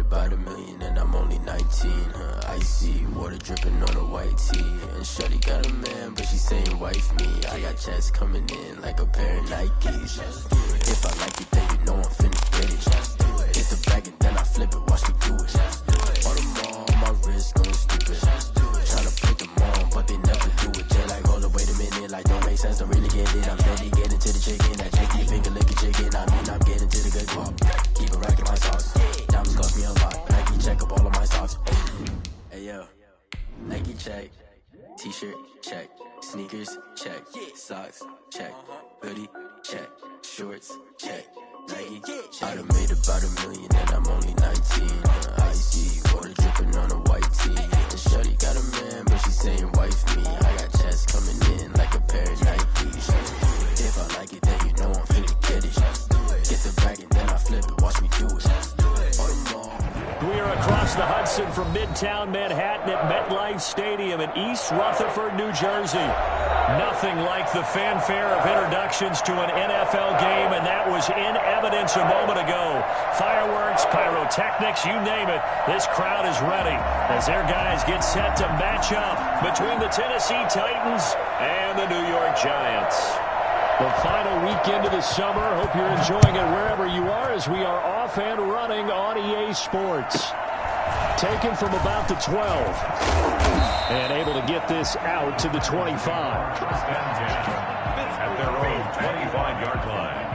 about a million and I'm only 19. Icy water dripping on a white tee. And shorty got a man, but she saying wife me. I got checks coming in like a pair of Nikes. If I like it, then you know I'm finna get it. Hit the bag and then I flip it, watch me do it. On them all, my wrist going stupid. Tryna put them on, but they never do it. Jay like, hold up, wait a minute, like don't make sense, don't really get it. I'm steady getting to the chicken, that chicky finger licking chicken. I mean, I'm getting to the good talk. Keep it racking my sauce. Diamonds cost me a lot, but Nike check up all of my socks. Hey yo, Nike check, t-shirt check, sneakers check, socks check, hoodie check, shorts check, Nike. I done made about a million and I'm only 19. Icy water dripping on a white tee. And shorty got a man, but she saying wife me. I got checks coming in like a pair of Nikes. If I like it, then you know I'm finna get it. Get the bag and then I flip it, watch me do it. We are across the Hudson from Midtown Manhattan at MetLife Stadium in East Rutherford, New Jersey. Nothing like the fanfare of introductions to an NFL game, and that was in evidence a moment ago. Fireworks, pyrotechnics, you name it. This crowd is ready as their guys get set to match up between the Tennessee Titans and the New York Giants. The final weekend of the summer. Hope you're enjoying it wherever you are as we are off and running on EA Sports. Taken from about the 12. And able to get this out to the 25. At their own 25-yard line.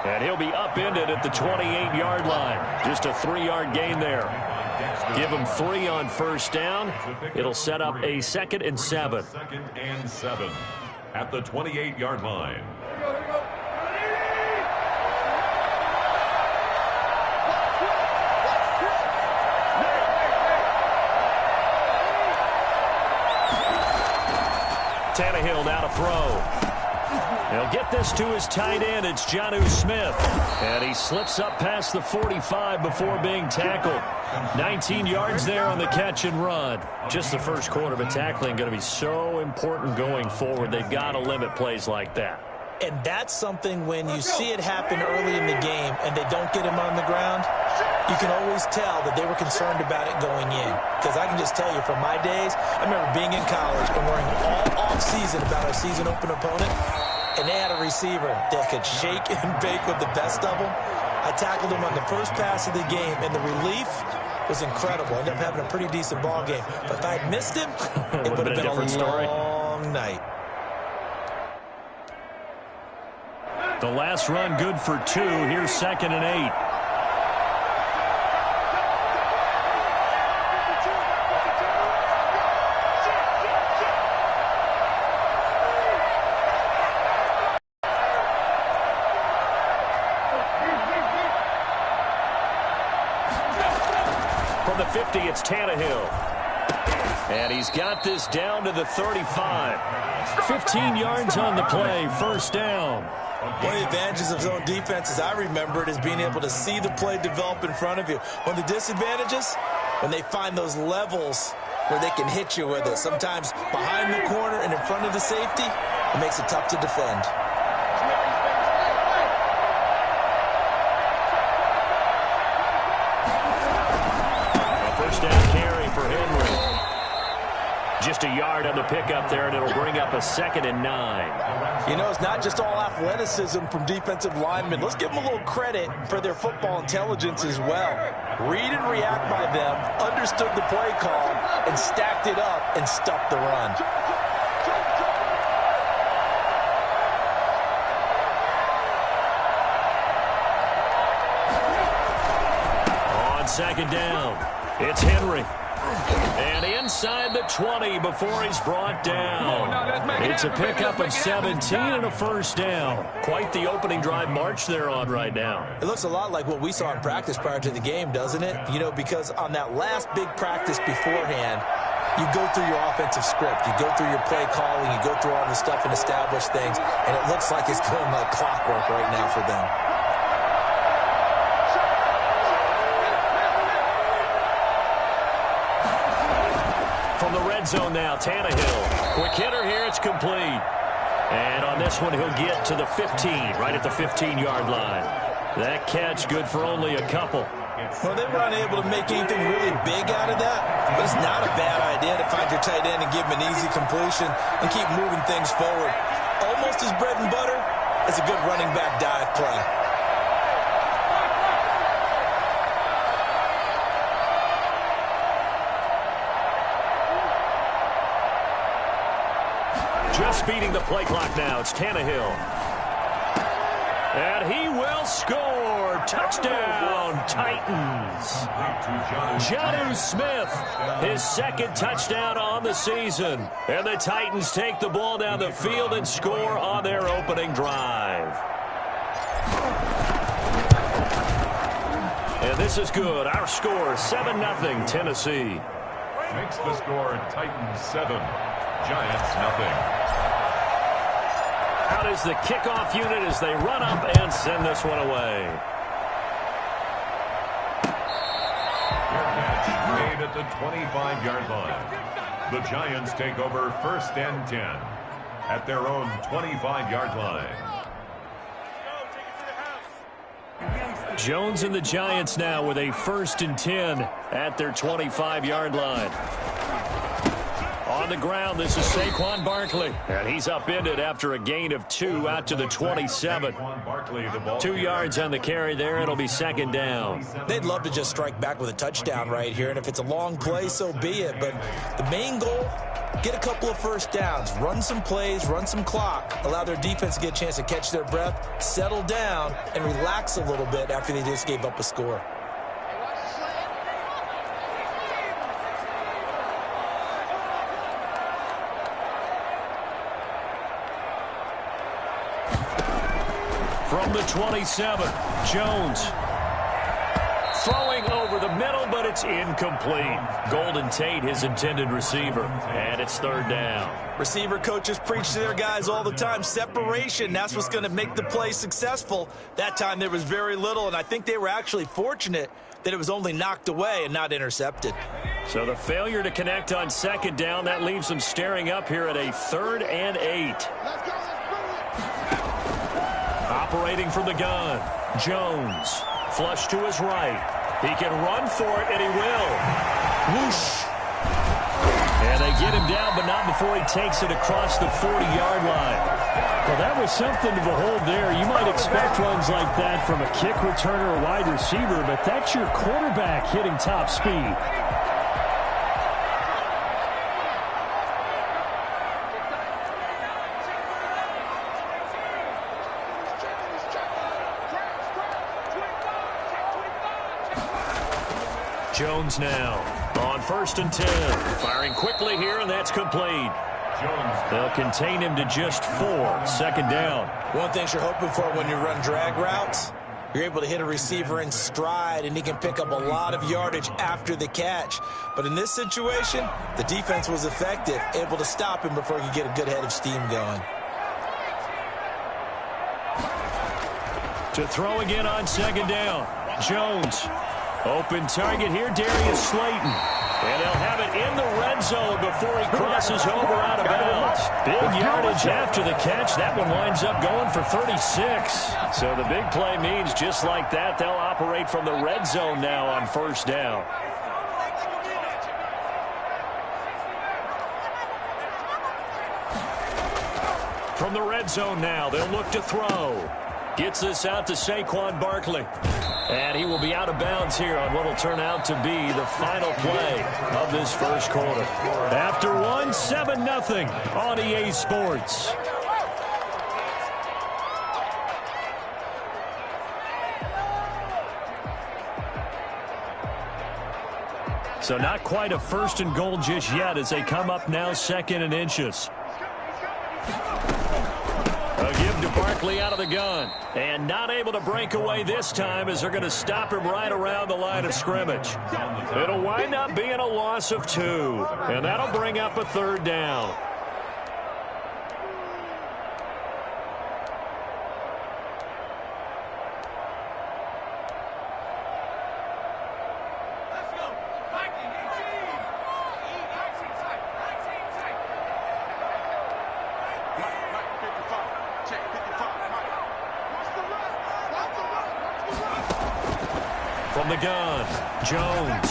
And he'll be upended at the 28-yard line. Just a 3-yard gain there. Give him 3 on first down. It'll set up a 2nd and 7. 2nd and 7 at the 28-yard line. Tannehill now to throw. He'll get this to his tight end. It's Jonnu Smith. And he slips up past the 45 before being tackled. 19 yards there on the catch and run. Just the first quarter, but tackling going to be so important going forward. They've got to limit plays like that. And that's something when you see it happen early in the game and they don't get him on the ground, you can always tell that they were concerned about it going in. Because I can just tell you from my days, I remember being in college and worrying all off-season about our season open opponent. And they had a receiver that could shake and bake with the best of them. I tackled him on the first pass of the game, and the relief was incredible. I ended up having a pretty decent ball game. But if I had missed him, it would have been a long night. The last run good for 2. Here's 2nd and 8. From the 50, it's Tannehill. And he's got this down to the 35. 15 yards on the play, first down. One of the advantages of zone defense, as I remember it, is being able to see the play develop in front of you. One of the disadvantages, when they find those levels where they can hit you with it. Sometimes behind the corner and in front of the safety, it makes it tough to defend. First down carry for Henry. Just a yard on the pickup there, and it'll bring up a 2nd and 9. You know, it's not just all athleticism from defensive linemen. Let's give them a little credit for their football intelligence as well. Read and react by them, understood the play call, and stacked it up and stuffed the run. On 2nd down, it's Henry. And inside the 20 before he's brought down. It's a pickup of 17 and a first down. Quite the opening drive march they're on right now. It looks a lot like what we saw in practice prior to the game, doesn't it? You know, because on that last big practice beforehand, You go through your offensive script. You go through your play calling. You go through all the stuff and establish things. And it looks like it's going like clockwork right now for them. From the red zone now, Tannehill. Quick hitter here, it's complete. And on this one, he'll get to the 15, right at the 15-yard line. That catch good for only a couple. Well, they were unable to make anything really big out of that, but it's not a bad idea to find your tight end and give him an easy completion and keep moving things forward. Almost as bread and butter as a good running back dive play. Just beating the play clock now. It's Tannehill. And he will score. Touchdown, Titans. Jonnu Smith, his second touchdown on the season. And the Titans take the ball down the field and score on their opening drive. And this is good. Our score, 7-0, Tennessee. Makes the score Titans 7, Giants 0. Out is the kickoff unit as they run up and send this one away. Made at the 25-yard line. The Giants take over 1st and 10 at their own 25-yard line. Jones and the Giants now with a 1st and 10 at their 25-yard line. On the ground, this is Saquon Barkley. And he's upended after a gain of 2 out to the 27. 2 yards on the carry there. It'll be 2nd down. They'd love to just strike back with a touchdown right here. And if it's a long play, so be it. But the main goal, get a couple of first downs. Run some plays, run some clock. Allow their defense to get a chance to catch their breath, settle down, and relax a little bit after they just gave up a score. From the 27, Jones throwing over the middle, but it's incomplete. Golden Tate, his intended receiver, and it's 3rd down. Receiver coaches preach to their guys all the time. Separation, that's what's going to make the play successful. That time there was very little, and I think they were actually fortunate that it was only knocked away and not intercepted. So the failure to connect on 2nd down, that leaves them staring up here at a 3rd and 8. Operating from the gun, Jones, flush to his right. He can run for it, and he will. Whoosh. And they get him down, but not before he takes it across the 40-yard line. Well, that was something to behold there. You might expect runs like that from a kick returner or wide receiver, but that's your quarterback hitting top speed. Jones now on 1st and 10. Firing quickly here, and that's complete. They'll contain him to just 4. 2nd down. One thing you're hoping for when you run drag routes, you're able to hit a receiver in stride, and he can pick up a lot of yardage after the catch. But in this situation, the defense was effective, able to stop him before he could get a good head of steam going. To throw again on 2nd down. Jones. Open target here, Darius Slayton. And they'll have it in the red zone before he crosses over out of bounds. Big yardage after the catch. That one winds up going for 36. So the big play means just like that, they'll operate from the red zone now on 1st down. From the red zone now, they'll look to throw. Gets this out to Saquon Barkley. And he will be out of bounds here on what will turn out to be the final play of this 1st quarter. After 1, 7-0 on EA Sports. So not quite a 1st and goal just yet as they come up now 2nd and inches. A give to Barkley out of the gun. And not able to break away this time as they're going to stop him right around the line of scrimmage. It'll wind up being a loss of 2. And that'll bring up a 3rd down. From the gun, Jones.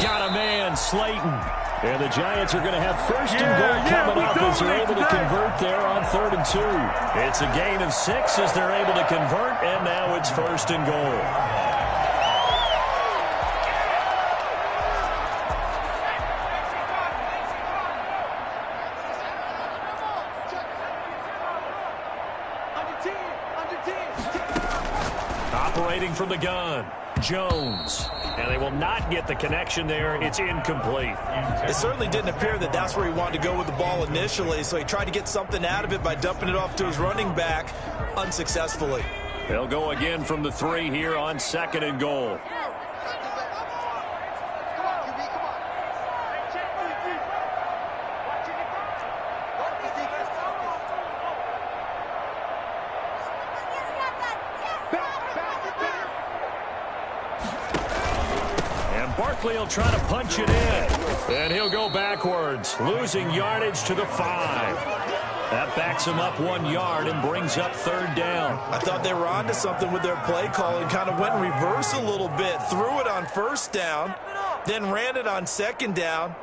Got a man, Slayton. And the Giants are going to have 1st and goal coming up as they're able to convert there on 3rd and 2. It's a gain of 6 as they're able to convert, and now it's 1st and goal. Operating from the gun, Jones. And they will not get the connection there. It's incomplete. It certainly didn't appear that that's where he wanted to go with the ball initially, so he tried to get something out of it by dumping it off to his running back unsuccessfully. They'll go again from the 3 here on 2nd and goal. Barkley will try to punch it in. And he'll go backwards, losing yardage to the 5. That backs him up 1 yard and brings up 3rd down. I thought they were onto something with their play call and kind of went in reverse a little bit. Threw it on 1st down, then ran it on 2nd down.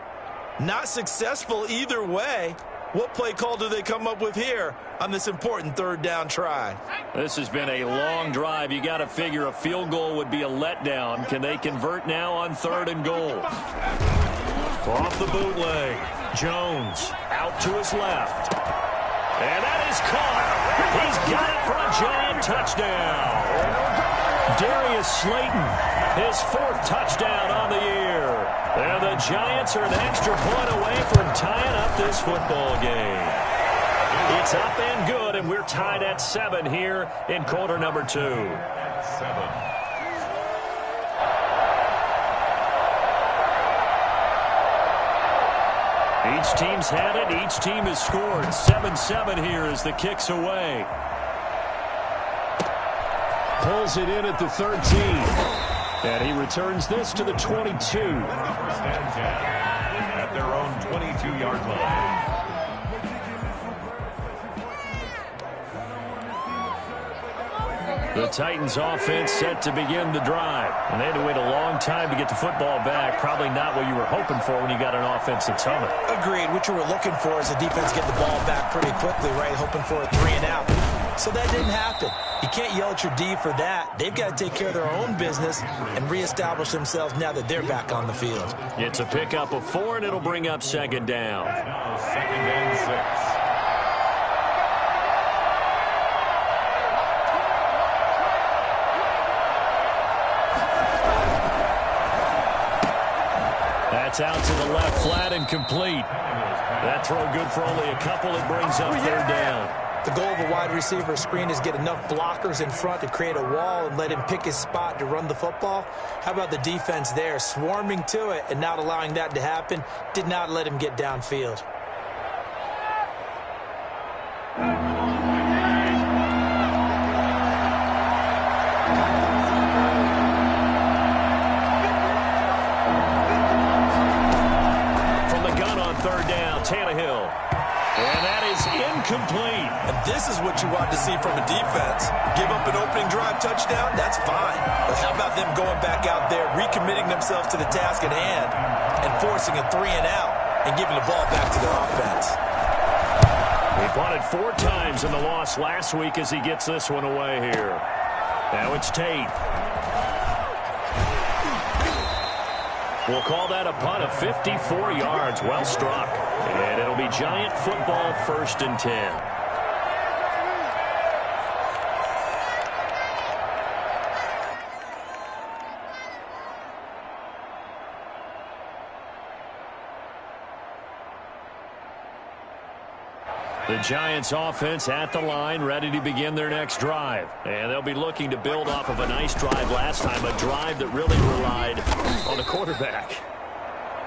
Not successful either way. What play call do they come up with here on this important 3rd down try? This has been a long drive. You got to figure a field goal would be a letdown. Can they convert now on 3rd and goal? Off the bootleg. Jones out to his left. And that is caught. He's got it for a Giant touchdown. Darius Slayton, his 4th touchdown on the year. And the Giants are an extra point away from tying up this football game. It's up and good, and we're tied at 7 here in quarter number 2. 7. Each team's had it. Each team has scored. 7-7 here as the kick's away. Pulls it in at the 13. And he returns this to the 22. 1st and 10 at their own 22-yard line. The Titans offense set to begin the drive. And they had to wait a long time to get the football back. Probably not what you were hoping for when you got an offense that's humming. Agreed. What you were looking for is the defense getting the ball back pretty quickly, right? Hoping for a 3 and out. So that didn't happen. You can't yell at your D for that. They've got to take care of their own business and reestablish themselves now that they're back on the field. It's a pickup of 4, and it'll bring up 2nd down. Now 2nd and 6. That's out to the left, flat and complete. That throw good for only a couple. It brings up 3rd down. The goal of a wide receiver screen is get enough blockers in front to create a wall and let him pick his spot to run the football. How about the defense there, swarming to it and not allowing that to happen? Did not let him get downfield. From the gun on 3rd down, Tannehill. And that is incomplete. And this is what you want to see from a defense. Give up an opening drive touchdown, that's fine. But how about them going back out there, recommitting themselves to the task at hand, and forcing a 3 and out, and giving the ball back to their offense? He punted 4 times in the loss last week as he gets this one away here. Now it's Tate. We'll call that a punt of 54 yards. Well struck. And it'll be Giant football, 1st and 10. The Giants offense at the line, ready to begin their next drive. And they'll be looking to build off of a nice drive last time, a drive that really relied on the quarterback.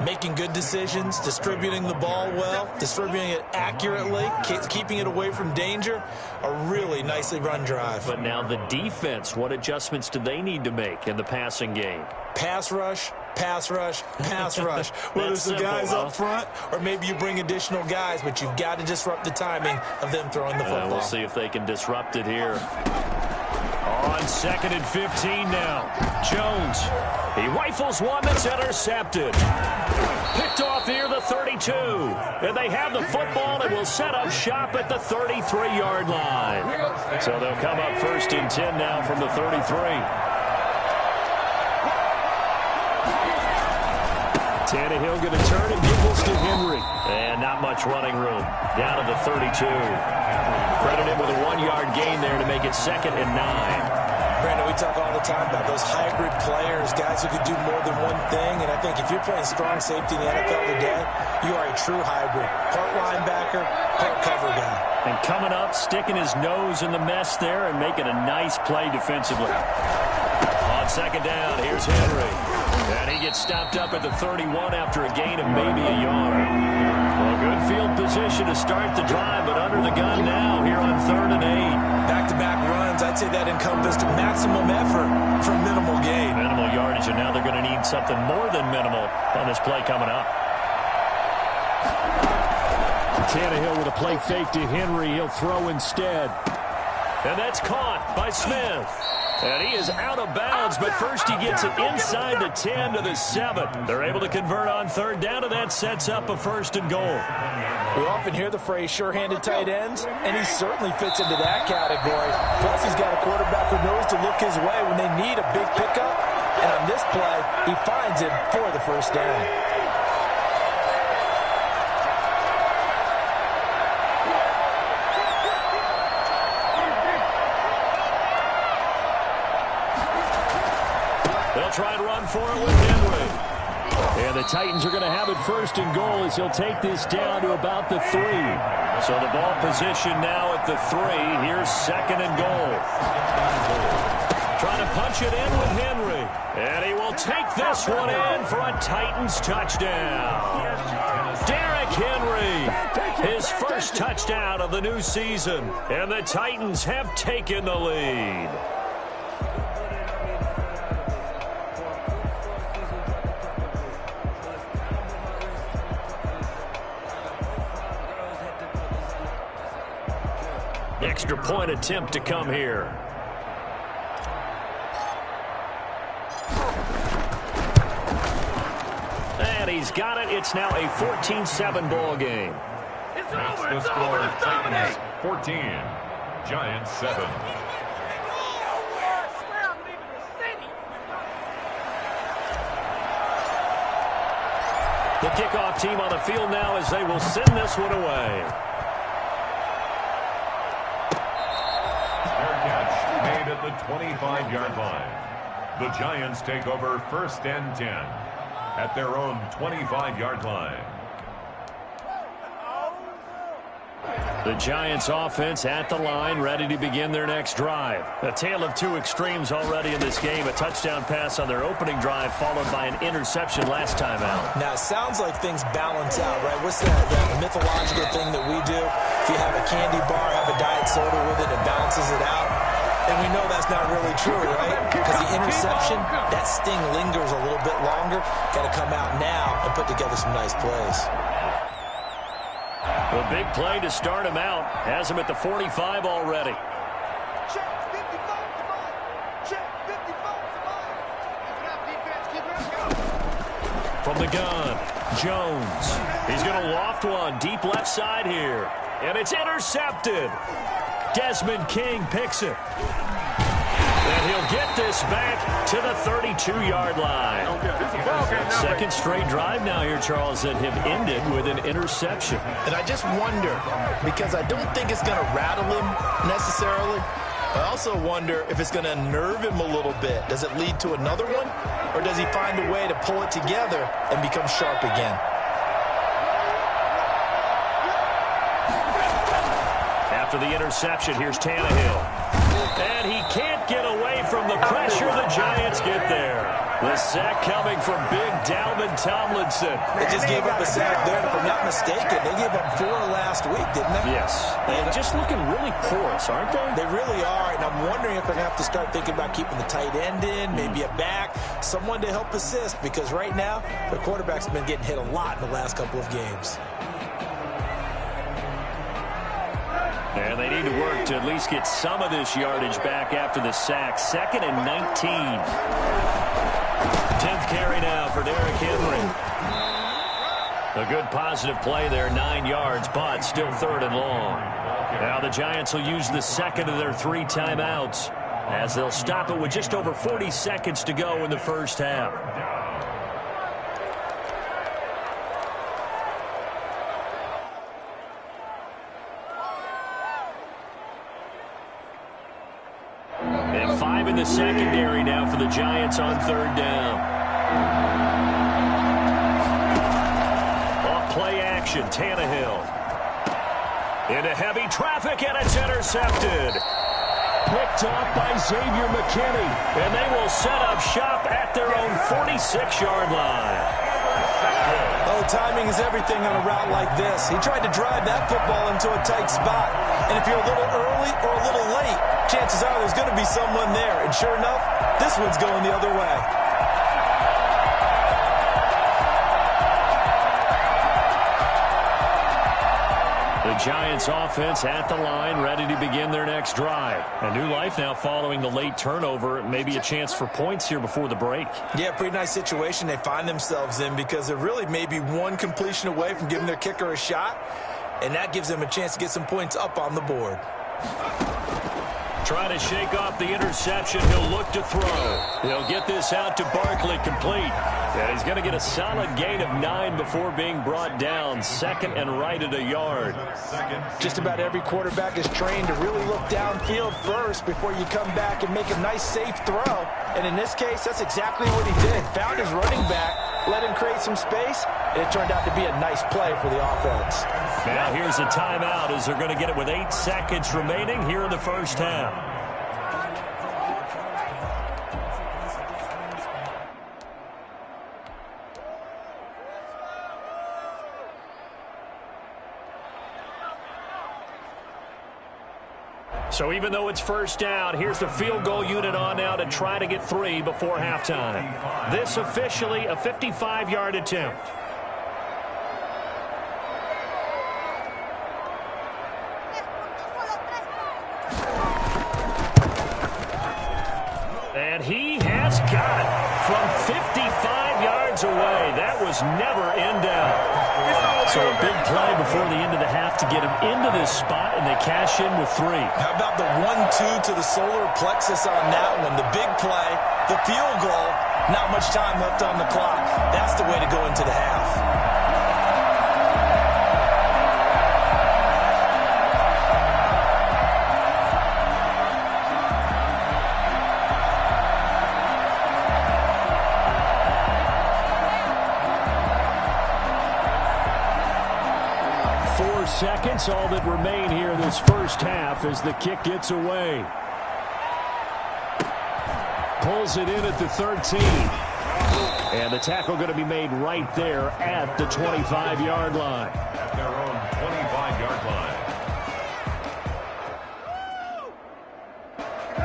Making good decisions, distributing the ball well, distributing it accurately, keeping it away from danger. A really nicely run drive. But now the defense, what adjustments do they need to make in the passing game? Pass rush, pass rush, pass rush. Whether it's the guys up front or maybe you bring additional guys, but you've got to disrupt the timing of them throwing the football. We'll see if they can disrupt it here. On 2nd and 15 now. Jones. He rifles one that's intercepted. Picked off near the 32. And they have the football and will set up shop at the 33-yard line. So they'll come up 1st and 10 now from the 33. Tannehill going to turn and give this to Henry. And not much running room. Down to the 32. Credit him with a 1-yard gain there to make it 2nd and 9. Brandon, we talk all the time about those hybrid players, guys who can do more than one thing. And I think if you're playing strong safety in the NFL today, you are a true hybrid. Part linebacker, part cover guy. And coming up, sticking his nose in the mess there and making a nice play defensively. On 2nd down, here's Henry. And he gets stopped up at the 31 after a gain of maybe a yard. Well, good field position to start the drive, but under the gun now here on 3rd and 8. Back-to-back runs, I'd say that encompassed maximum effort for minimal gain. Minimal yardage, and now they're going to need something more than minimal on this play coming up. Tannehill with a play fake to Henry. He'll throw instead. And that's caught by Smith. And he is out of bounds, but first he gets it inside the 10 to the 7. They're able to convert on 3rd down, and that sets up a 1st and goal. We often hear the phrase sure-handed tight ends, and he certainly fits into that category. Plus, he's got a quarterback who knows to look his way when they need a big pickup. And on this play, he finds it for the 1st down. Try and run for it with Henry. And the Titans are going to have it 1st and goal as he'll take this down to about the 3. So the ball position now at the 3. Here's 2nd and goal. Trying to punch it in with Henry. And he will take this one in for a Titans touchdown. Derrick Henry, his first touchdown of the new season. And the Titans have taken the lead. Extra point attempt to come here. And he's got it. It's now a 14-7 ball game. That's the score. Titans 14, Giants 7. The kickoff team on the field now as they will send this one away. Made at the 25-yard line. The Giants take over 1st and 10 at their own 25-yard line. The Giants offense at the line, ready to begin their next drive. A tale of two extremes already in this game. A touchdown pass on their opening drive, followed by an interception last time out. Now, it sounds like things balance out, right? What's that mythological thing that we do? If you have a candy bar, have a diet soda with it, it balances it out. And we know that's not really true, right? Because the interception, that sting lingers a little bit longer. Got to come out now and put together some nice plays. A big play to start him out. Has him at the 45 already. From the gun, Jones. He's going to loft one deep left side here. And it's intercepted. Desmond King picks it. And he'll get this back to the 32-yard line. Second straight drive now here, Charles, that have ended with an interception. And I just wonder, because I don't think it's going to rattle him necessarily, I also wonder if it's going to unnerve him a little bit. Does it lead to another one? Or does he find a way to pull it together and become sharp again? after the interception. Here's Tannehill. And he can't get away from the pressure. The Giants get there. The sack coming from big Dalvin Tomlinson. They just gave up a sack there, and if I'm not mistaken, they gave up 4 last week, didn't they? Yes. And just looking really porous, aren't they? They really are, and I'm wondering if they're going to have to start thinking about keeping the tight end in, maybe a back, someone to help assist, because right now, the quarterback's been getting hit a lot in the last couple of games. And they need to work to at least get some of this yardage back after the sack. 2nd and 19. 10th carry now for Derrick Henry. A good positive play there, 9 yards, but still 3rd and long. Now the Giants will use the second of their 3 timeouts as they'll stop it with just over 40 seconds to go in the first half. And 5 in the secondary now for the Giants on 3rd down. Off play action, Tannehill. Into heavy traffic, and it's intercepted. Picked off by Xavier McKinney. And they will set up shop at their own 46-yard line. Oh, timing is everything on a route like this. He tried to drive that football into a tight spot. And if you're a little early or a little late, chances are there's going to be someone there. And sure enough, this one's going the other way. The Giants offense at the line, ready to begin their next drive. A new life now following the late turnover. Maybe a chance for points here before the break. Yeah, pretty nice situation they find themselves in, because they're really maybe one completion away from giving their kicker a shot, and that gives them a chance to get some points up on the board. Trying to shake off the interception. He'll look to throw. He'll get this out to Barkley, complete. And he's going to get a solid gain of 9 before being brought down. 2nd and right at a yard. Just about every quarterback is trained to really look downfield first before you come back and make a nice, safe throw. And in this case, that's exactly what he did. Found his running back, let him create some space, and it turned out to be a nice play for the offense. Now here's a timeout as they're going to get it with 8 seconds remaining here in the first half. So even though it's first down, here's the field goal unit on now to try to get 3 before halftime. This officially a 55-yard attempt. And he has got it from 55 yards away. That was never in doubt. So a big play before the end of the half to get him into this spot, and they cash in with 3. How about the 1-2 to the solar plexus on that one? The big play, the field goal, not much time left on the clock. That's the way to go into the half. 4 seconds, all that remain here this first half as the kick gets away. Pulls it in at the 13. And the tackle going to be made right there at the 25-yard line. At their own 25-yard line.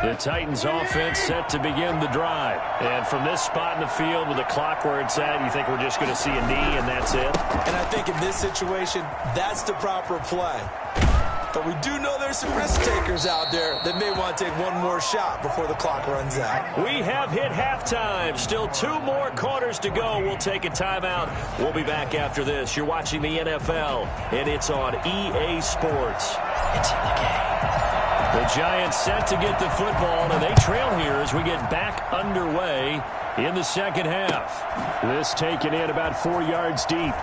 The Titans offense set to begin the drive. And from this spot in the field with the clock where it's at, you think we're just going to see a knee and that's it? And I think in this situation, that's the proper play. But we do know there's some risk takers out there that may want to take one more shot before the clock runs out. We have hit halftime. Still 2 more quarters to go. We'll take a timeout. We'll be back after this. You're watching the NFL, and it's on EA Sports. It's in the game. The Giants set to get the football, and they trail here as we get back underway in the second half. This taken in about 4 yards deep.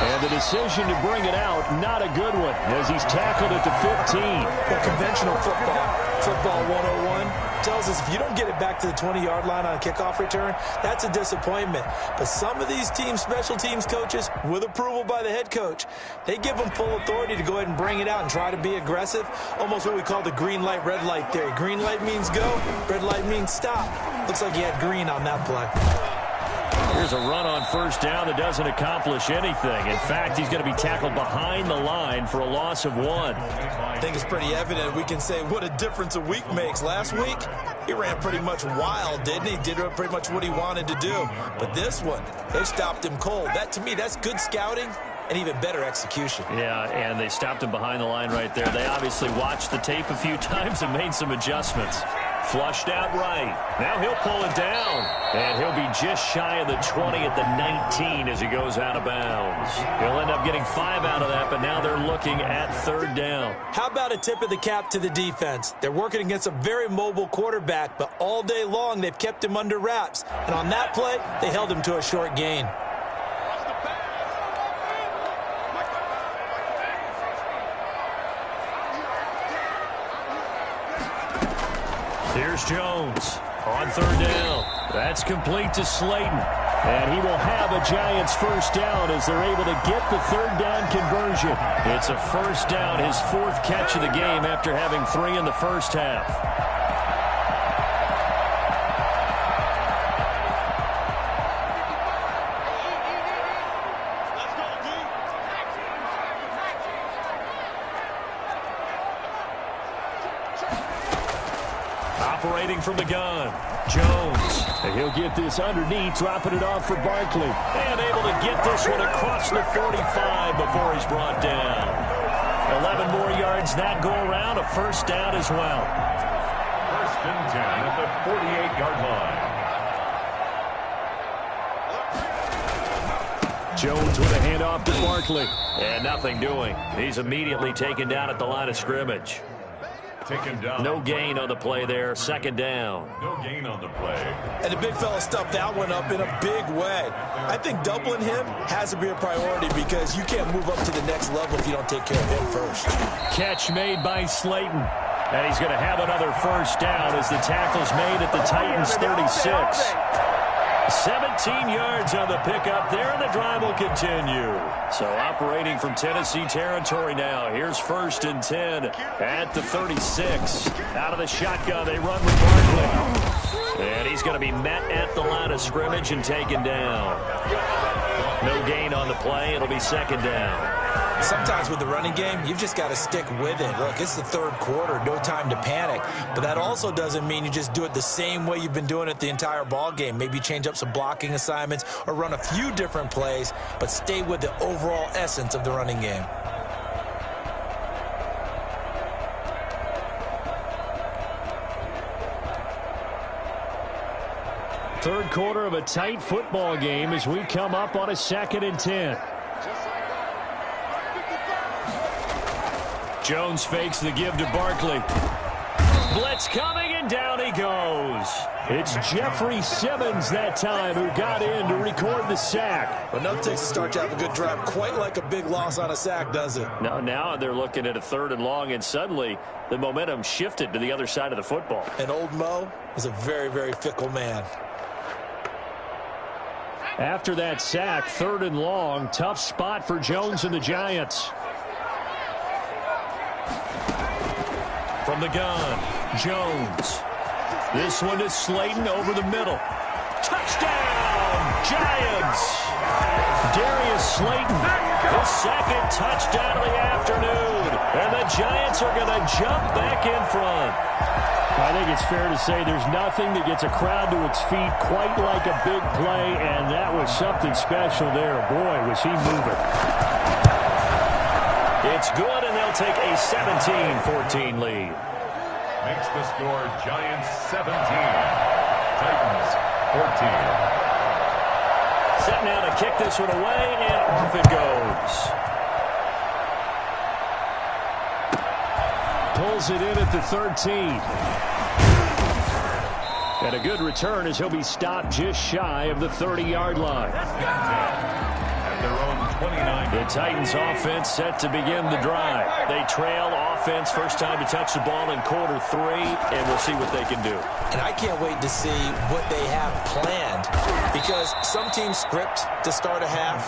And the decision to bring it out, not a good one, as he's tackled at the 15. Well, conventional football 101, that tells us if you don't get it back to the 20-yard line on a kickoff return, that's a disappointment. But some of these special teams coaches, with approval by the head coach, they give them full authority to go ahead and bring it out and try to be aggressive. Almost what we call the green light, red light theory. Green light means go, red light means stop. Looks like he had green on that play. Here's a run on first down that doesn't accomplish anything. In fact, he's going to be tackled behind the line for a loss of 1. I think it's pretty evident. We can say what a difference a week makes. Last week, he ran pretty much wild, didn't he? Did pretty much what he wanted to do. But this one, they stopped him cold. That, to me, that's good scouting and even better execution. Yeah, and they stopped him behind the line right there. They obviously watched the tape a few times and made some adjustments. Flushed out right. Now he'll pull it down. And he'll be just shy of the 20 at the 19 as he goes out of bounds. He'll end up getting 5 out of that, but now they're looking at 3rd down. How about a tip of the cap to the defense? They're working against a very mobile quarterback, but all day long they've kept him under wraps. And on that play, they held him to a short gain. Here's Jones on 3rd down. That's complete to Slayton. And he will have a Giants first down as they're able to get the 3rd down conversion. It's a first down, his 4th catch of the game after having 3 in the first half. Operating from the gun, Jones. And he'll get this underneath, dropping it off for Barkley. And able to get this one across the 45 before he's brought down. 11 more yards that go around, a first down as well. 1st and 10 at the 48-yard line. Jones with a handoff to Barkley. And nothing doing. He's immediately taken down at the line of scrimmage. Taken down. No gain on the play there. 2nd down. No gain on the play. And the big fella stuffed that one up in a big way. I think doubling him has to be a priority because you can't move up to the next level if you don't take care of him first. Catch made by Slayton. And he's going to have another first down as the tackle's made at the Titans 36. 17 yards on the pickup there, and the drive will continue. So operating from Tennessee territory now. Here's 1st and 10 at the 36. Out of the shotgun, they run with Barkley. And he's going to be met at the line of scrimmage and taken down. No gain on the play. It'll be 2nd down. Sometimes with the running game, you've just got to stick with it. Look, it's the 3rd quarter, no time to panic. But that also doesn't mean you just do it the same way you've been doing it the entire ball game. Maybe change up some blocking assignments or run a few different plays, but stay with the overall essence of the running game. Third quarter of a tight football game as we come up on a 2nd and 10. Jones fakes the give to Barkley. Blitz coming, and down he goes. It's Jeffrey Simmons that time who got in to record the sack. Enough takes to start to have a good drive. Quite like a big loss on a sack, does it? Now they're looking at a 3rd and long, and suddenly the momentum shifted to the other side of the football. And old Mo is a very, very fickle man. After that sack, 3rd and long, tough spot for Jones and the Giants. From the gun, Jones. This one is Slayton over the middle. Touchdown, Giants! Darius Slayton, his 2nd touchdown of the afternoon. And the Giants are going to jump back in front. I think it's fair to say there's nothing that gets a crowd to its feet quite like a big play, and that was something special there. Boy, was he moving. It's good, and they'll take a 17-14 lead. Makes the score Giants 17, Titans 14. Set now to kick this one away, and off it goes. Pulls it in at the 13. And a good return as he'll be stopped just shy of the 30-yard line. At their own 29. The Titans offense set to begin the drive. They trail offense, first time to touch the ball in quarter 3, and we'll see what they can do. And I can't wait to see what they have planned, because some teams script to start a half.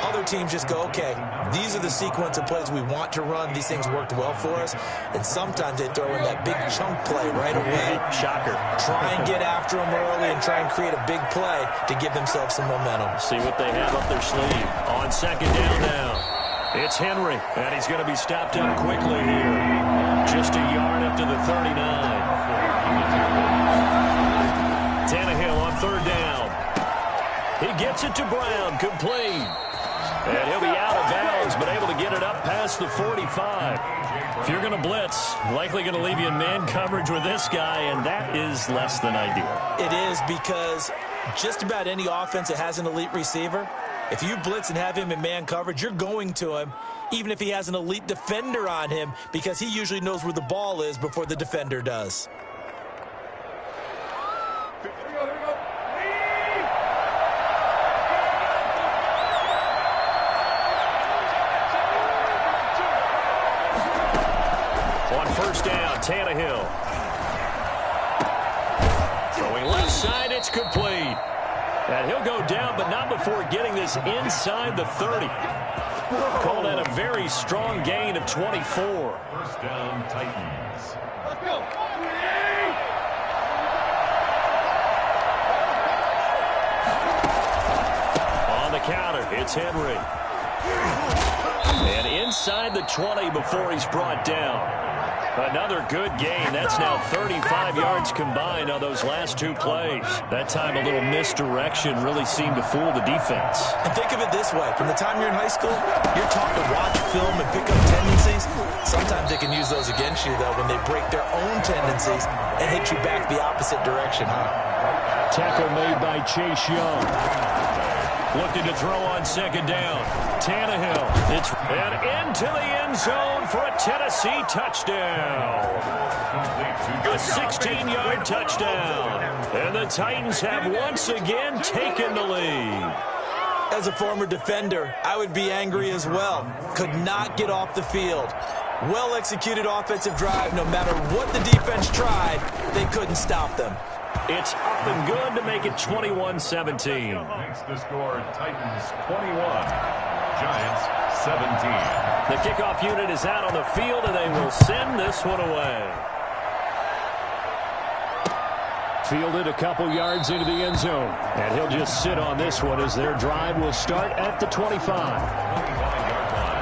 Other teams just go, okay, these are the sequence of plays we want to run. These things worked well for us. And sometimes they throw in that big chunk play right away. Shocker. Try and get after them early and try and create a big play to give themselves some momentum. See what they have up their sleeve. On second down now, it's Henry, and he's going to be stopped up quickly here. Just a yard up to the 39. Tannehill on third down. He gets it to Brown, complete. And he'll be out of bounds, but able to get it up past the 45. If you're going to blitz, likely going to leave you in man coverage with this guy, and that is less than ideal. It is, because just about any offense that has an elite receiver, if you blitz and have him in man coverage, you're going to him, even if he has an elite defender on him, because he usually knows where the ball is before the defender does. On first down, Tannehill. Throwing left side, it's complete. And he'll go down, but not before getting this inside the 30. Call that a very strong gain of 24. First down, Titans. Let's go. On the counter, it's Henry. And inside the 20 before he's brought down. Another good gain. That's now 35 yards combined on those last 2 plays. That time a little misdirection really seemed to fool the defense. And think of it this way. From the time you're in high school, you're taught to watch film and pick up tendencies. Sometimes they can use those against you, though, when they break their own tendencies and hit you back the opposite direction, huh? Tackle made by Chase Young. Looking to throw on second down. Tannehill. And into the end zone for a Tennessee touchdown. A 16-yard touchdown. And the Titans have once again taken the lead. As a former defender, I would be angry as well. Could not get off the field. Well-executed offensive drive. No matter what the defense tried, they couldn't stop them. It's up and good to make it 21-17. Makes the score Titans 21, Giants 17. The kickoff unit is out on the field, and they will send this one away. Fielded a couple yards into the end zone. And he'll just sit on this one as their drive will start at the 25. 25-yard line.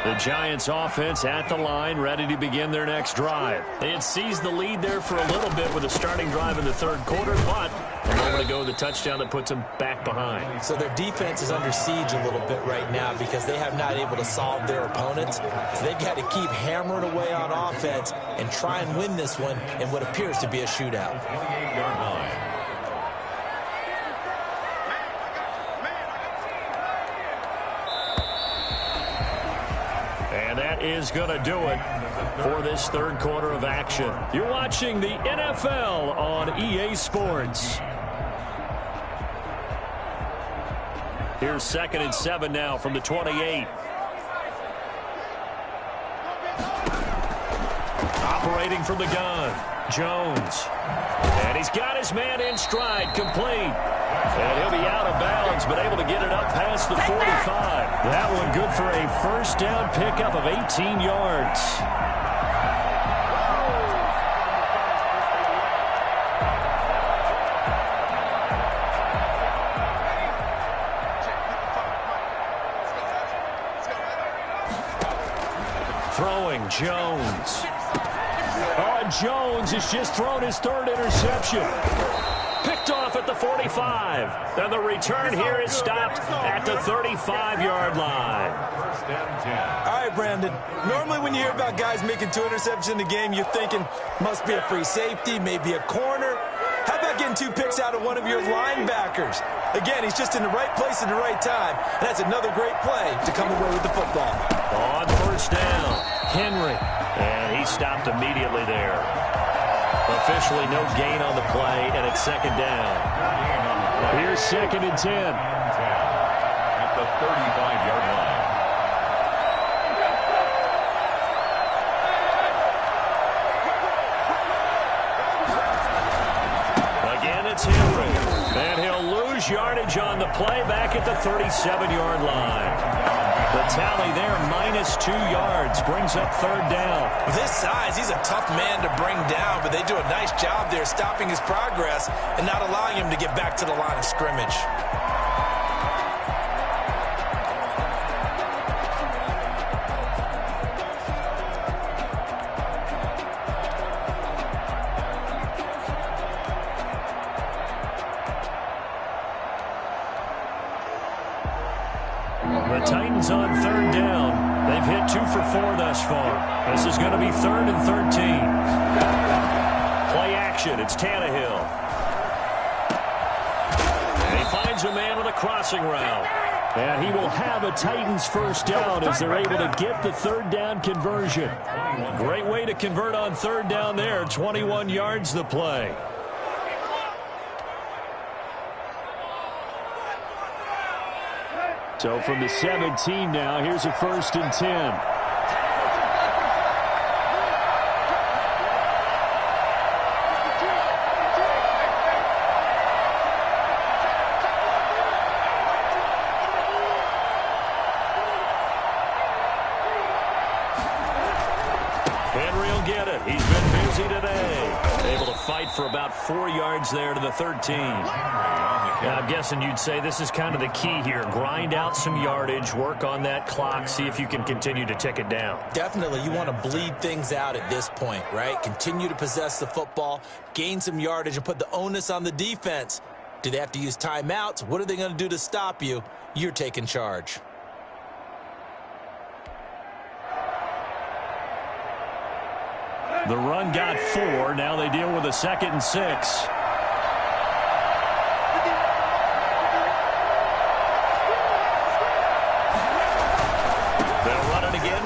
The Giants offense at the line, ready to begin their next drive. They had seized the lead there for a little bit with a starting drive in the third quarter, but a moment ago, the touchdown that puts them back behind. So their defense is under siege a little bit right now because they have not able to solve their opponents. So they've got to keep hammering away on offense and try and win this one in what appears to be a shootout. 28-yard line. And that is going to do it for this third quarter of action. You're watching the NFL on EA Sports. Here's 2nd and 7 now from the 28. Operating from the gun, Jones. And he's got his man in stride, complete. And he'll be out of bounds, but able to get it up past the 45. That one good for a first down pickup of 18 yards. Throwing, Jones. Oh, Jones has just thrown his third interception. Picked off at the 45. And the return here is stopped at the 35-yard line. First and 10. All right, Brandon. Normally when you hear about guys making 2 interceptions in a game, you're thinking must be a free safety, maybe a corner. How about getting 2 picks out of one of your linebackers? Again, he's just in the right place at the right time. And that's another great play to come away with the football. On first first down. Henry. And he stopped immediately there. Officially no gain on the play, and it's second down. Here's 2nd and 10. At the 35-yard line. Again, it's Henry. And he'll lose yardage on the play back at the 37-yard line. The tally there, -2 yards, brings up third down. With his size, he's a tough man to bring down, but they do a nice job there stopping his progress and not allowing him to get back to the line of scrimmage. The Titans on third down. They've hit 2 for 4 thus far. This is going to be 3rd and 13. Play action. It's Tannehill. And he finds a man with a crossing route. And he will have a Titans first down as they're able to get the third down conversion. Great way to convert on third down there. 21 yards the play. So from the 17 now, here's a 1st and 10. Henry will get it. He's been busy today. Able to fight for about 4 yards there to the 13. Now, I'm guessing you'd say this is kind of the key here. Grind out some yardage, work on that clock, see if you can continue to tick it down. Definitely, you want to bleed things out at this point, right? Continue to possess the football, gain some yardage, and put the onus on the defense. Do they have to use timeouts? What are they going to do to stop you? You're taking charge. The run got 4. Now they deal with a 2nd and 6.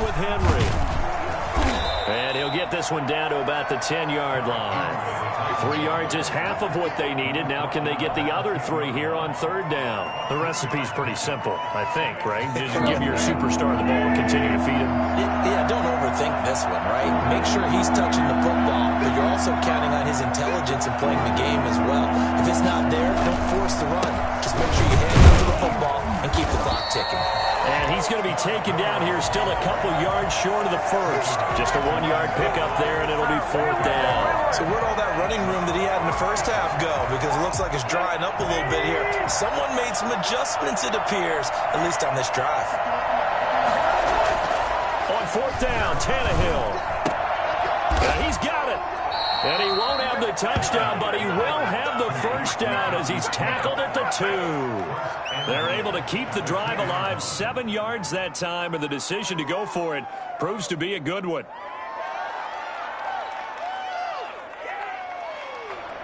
With Henry. And he'll get this one down to about the 10-yard line. 3 yards is half of what they needed. Now can they get the other 3 here on third down? The recipe's pretty simple, I think, right? Just give your superstar the ball and continue to feed him. Yeah, don't overthink this one, right? Make sure he's touching the football, but you're also counting on his intelligence and playing the game as well. If it's not there, don't force the run. Just make sure you hand it to the football and keep the clock ticking. And he's going to be taken down here still a couple yards short of the first. Just a 1-yard pickup there, and it'll be 4th down. So where'd all that running room that he had in the first half go? Because it looks like it's drying up a little bit here. Someone made some adjustments, it appears, at least on this drive. On 4th down, Tannehill. And he's got it. And he won't have the touchdown, but he will have the first down as he's tackled at the 2. They're able to keep the drive alive, 7 yards that time, and the decision to go for it proves to be a good one.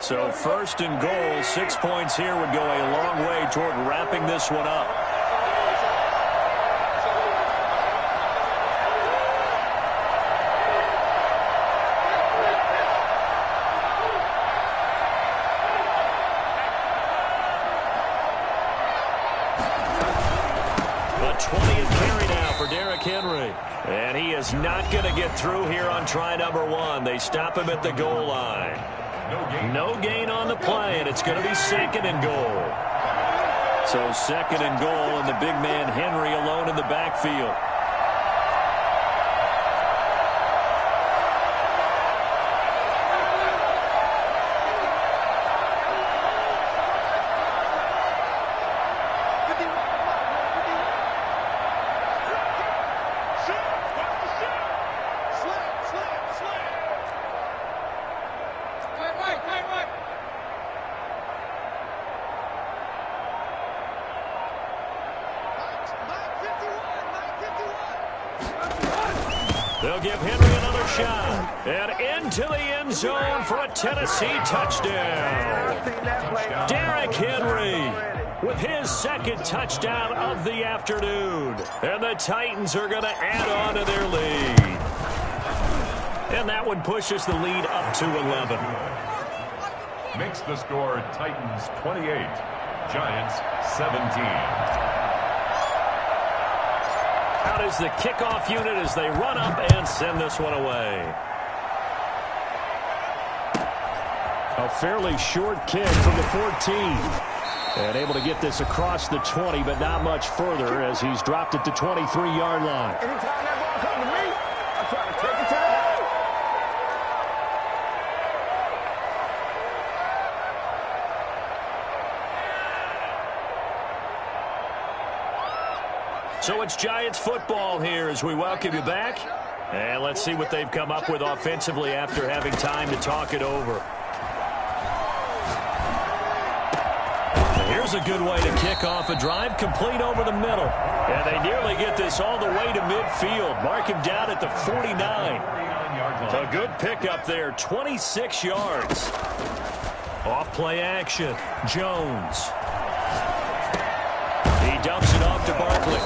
So 1st and goal, 6 points here would go a long way toward wrapping this one up. Henry. And he is not going to get through here on try number 1. They stop him at the goal line. No gain on the play, and it's going to be 2nd and goal. So 2nd and goal, and the big man Henry alone in the backfield. They'll give Henry another shot. And into the end zone for a Tennessee touchdown. Derrick Henry with his second touchdown of the afternoon. And the Titans are going to add on to their lead. And that one pushes the lead up to 11. Makes the score Titans 28, Giants 17. Out is the kickoff unit as they run up and send this one away. A fairly short kick from the 14. And able to get this across the 20, but not much further as he's dropped it to 23-yard line. Anytime that ball comes to me, I try to take it to the head. So it's Giants football here as we welcome you back. And let's see what they've come up with offensively after having time to talk it over. Here's a good way to kick off a drive, complete over the middle. And they nearly get this all the way to midfield. Mark him down at the 49. A good pickup there, 26 yards. Off play action, Jones. He dumps it off to Barkley.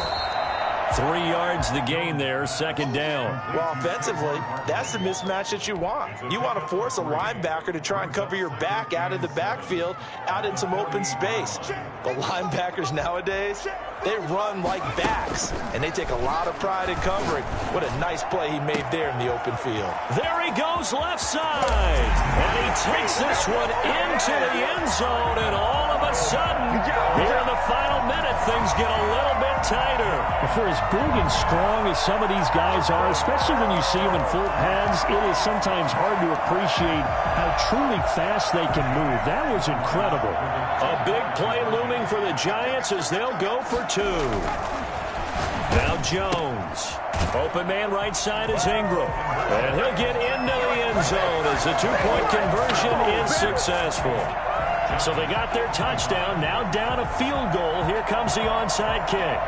3 yards the gain there, second down. Well, offensively, that's the mismatch that you want. You want to force a linebacker to try and cover your back out of the backfield, out in some open space. But linebackers nowadays, they run like backs, and they take a lot of pride in covering. What a nice play he made there in the open field. There he goes left side. And he takes this one into the end zone, and all of a sudden, here in the final minute, things get a little bit tighter. For as big and strong as some of these guys are, especially when you see them in full pads, it is sometimes hard to appreciate how truly fast they can move. That was incredible. A big play looming for the Giants as they'll go for 2. Now Jones. Open man right side is Ingram. And he'll get into the end zone as the two-point conversion is successful. So they got their touchdown, now down a field goal. Here comes the onside kick.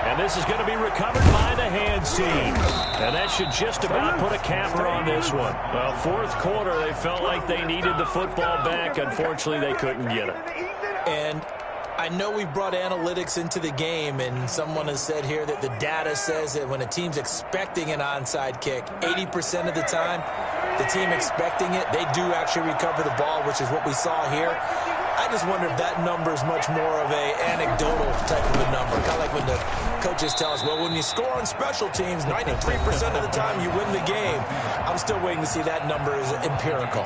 And this is going to be recovered by the hands team. And that should just about put a capper on this one. Well, fourth quarter, they felt like they needed the football back. Unfortunately, they couldn't get it. And I know we've brought analytics into the game, and someone has said here that the data says that when a team's expecting an onside kick, 80% of the time, the team expecting it, they do actually recover the ball, which is what we saw here. I just wonder if that number is much more of a anecdotal type of a number. Kind of like when the coaches tell us, well, when you score on special teams, 93% of the time you win the game. I'm still waiting to see that number is empirical.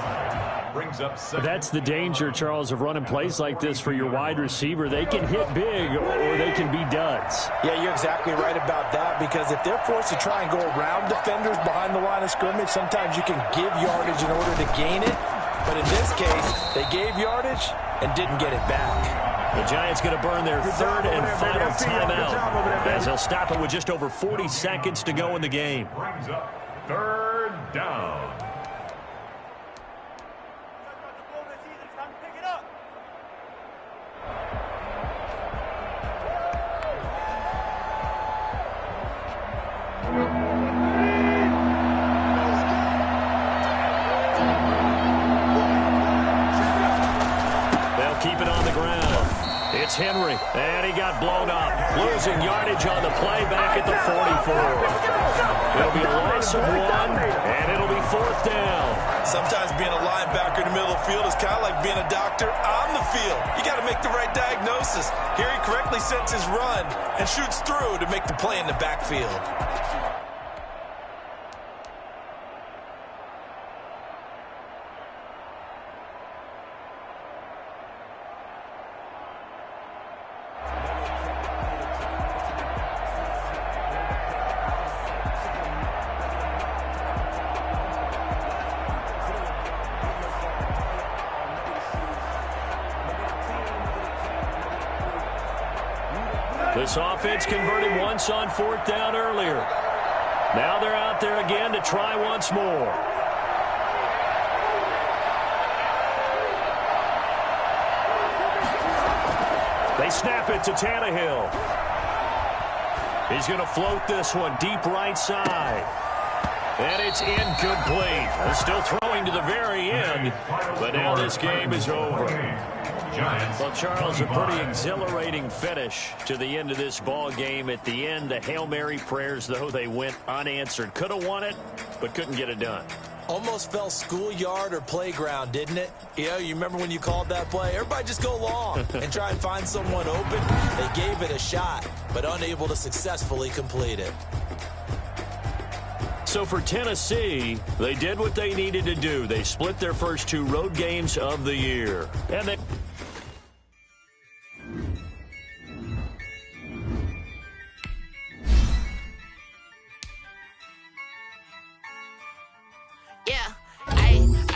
That's the danger, Charles, of running plays like this for your wide receiver. They can hit big or they can be duds. Yeah, you're exactly right about that, because if they're forced to try and go around defenders behind the line of scrimmage, sometimes you can give yardage in order to gain it. But in this case, they gave yardage and didn't get it back. The Giants going to burn their third and final timeout as they'll stop it with just over 40 seconds to go in the game. Brings up third down. Keep it on the ground. It's Henry, and he got blown up. Losing yardage on the play back at the 44. It'll be a loss of 1, and it'll be fourth down. Sometimes being a linebacker in the middle of the field is kind of like being a doctor on the field. You got to make the right diagnosis. Here he correctly sets his run and shoots through to make the play in the backfield. This offense converted once on fourth down earlier. Now they're out there again to try once more. They snap it to Tannehill. He's going to float this one deep right side. And it's incomplete. They're still throwing to the very end, but now this game is over. Well, Charles, a pretty exhilarating finish to the end of this ball game. At the end, the Hail Mary prayers, though, they went unanswered. Could have won it, but couldn't get it done. Almost fell schoolyard or playground, didn't it? You remember when you called that play? Everybody just go long and try and find someone open. They gave it a shot, but unable to successfully complete it. So for Tennessee, they did what they needed to do. They split their first 2 road games of the year. And they...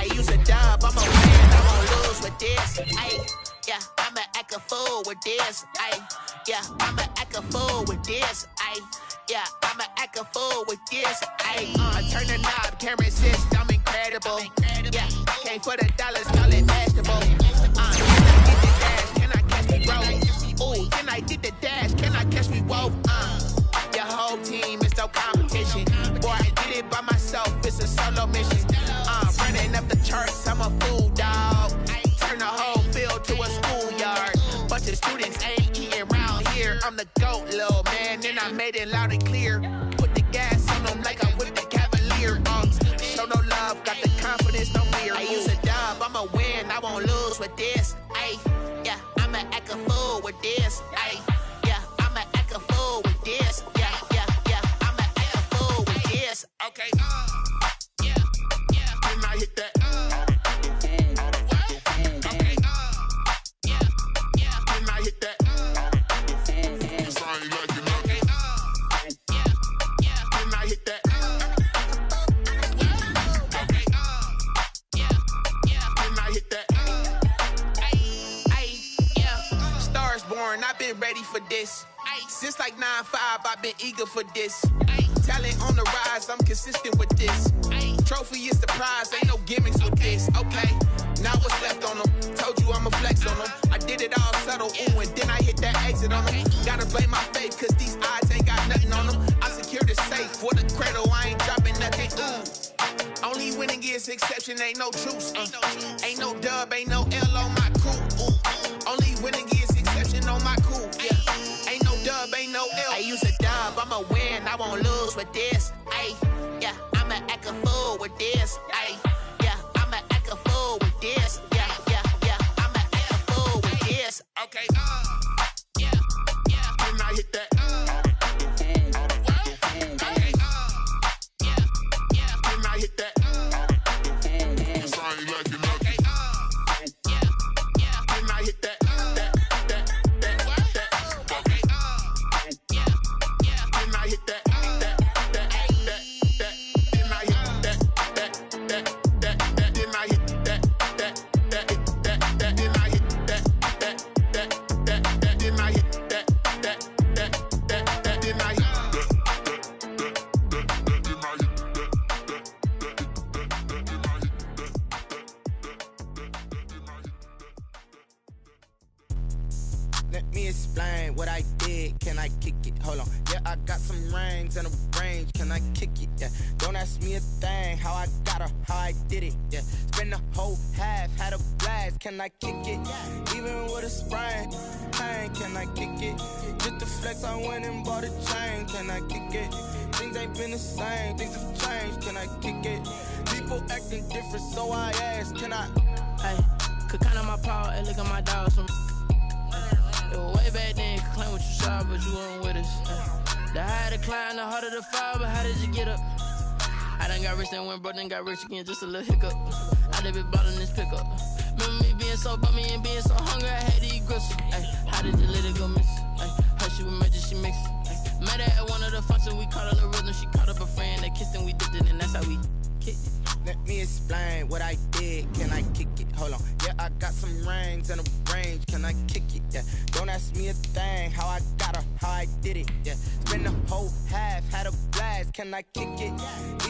I use a dub, I'm a win, I won't lose with this. I'ma act a fool with this. I'ma act a fool with this. I'ma act a fool with this. Turn the knob, camera system incredible. Came for the dollars, call it vegetable. Can I catch me roll? Ooh, can I get the dash? Can I catch me roll? Your whole team is no competition. Boy, I did it by myself, it's a solo mission. Running up the charts, I'm a fool, dog. Turn the whole field to a schoolyard. Bunch of students ain't eating round here. I'm the GOAT, little man, and I made it loud and clear. Put the gas on them like I'm with the Cavalier. Show no love, got the confidence, no fear. I use a dub, I'ma win, I won't lose with this. I'ma act a fool with this. I'ma act a fool with this. I'ma act a fool with this. Okay. Can I hit that? Okay. Can I hit that? Cause I ain't like it. Okay. Can I hit that? Okay. Can I hit that? Stars born, I've been ready for this. Since like 9-5, I've been eager for this. Talent on the rise, I'm consistent with this. Trophy is the prize, ain't no gimmicks with this. Okay, now what's left on them? Told you I'ma flex on them. I did it all subtle, ooh, and then I hit that exit on them. Gotta blame my faith, cause these odds ain't got nothing on them. I secure the safe for the cradle, I ain't dropping nothing, ooh. Only winning is exception, ain't no truce. Ain't no dub, ain't no L on my crew, ooh. Only winning is exception on my crew, yeah. Ain't no dub, ain't no L. I use a dub, I'ma win, I won't lose with this. I'ma act a fool with this. I'ma act a fool with this. I'ma act a fool with this. Okay. Can I hit that? Okay. Can I hit that? Cause I ain't like it. Okay. Can I hit that? Let me explain what I did. Can I kick it? Hold on. Yeah, I got some rings and a range. Can I kick it? Yeah. Don't ask me a thing. How I got her, how I did it. Yeah. Spend the whole half, had a blast. Can I kick it? Even with a sprain. Hey, can I kick it? Just to flex, I went and bought a chain. Can I kick it? Things ain't been the same. Things have changed. Can I kick it? People acting different, so I asked. Can I? Hey, could count on my power and look at my dogs from. It was way back then, could claim what you saw, but you weren't with us. The higher the climb, the harder the fall, but how did you get up? I done got rich and went broke, then got rich again, just a little hiccup. I done been bought in this pickup. Remember me being so bummy and being so hungry, I had to eat gristle. Ay, how did you let it go miss? Ay, her she was magic, she mixed. Met her at one of the functions, we caught her the rhythm, she caught up a friend, they kissed and we dipped it, and that's how we kicked it. Let me explain what I did. Can I kick it? Hold on, yeah, I got some rings and a range. Can I kick it? Yeah, don't ask me a thing. How I got her, how I did it. Yeah, spend the whole half, had a blast. Can I kick it?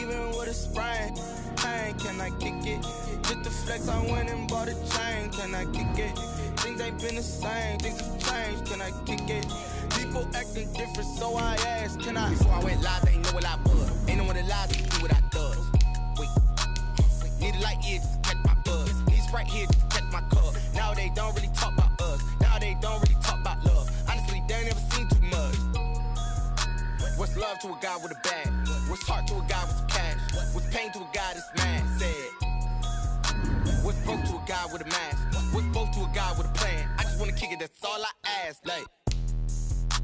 Even with a sprain, pain. Can I kick it? Just the flex, I went and bought a chain. Can I kick it? Things ain't been the same, things have changed. Can I kick it? People acting different, so I asked, can I? Before I went live, they ain't know what I was. Ain't no one that lies, to do what I does. Wait, need a light here just to catch my buzz. Need Sprite here just to catch my cup. Now they don't really talk about us. Now they don't really talk about love. Honestly, they ain't never seen too much. What's love to a guy with a bag? What's heart to a guy with some cash? What's pain to a guy that's mad? Said. What's broke to a guy with a mask? What's both to a guy with a plan? I just wanna kick it, that's all I ask. Like,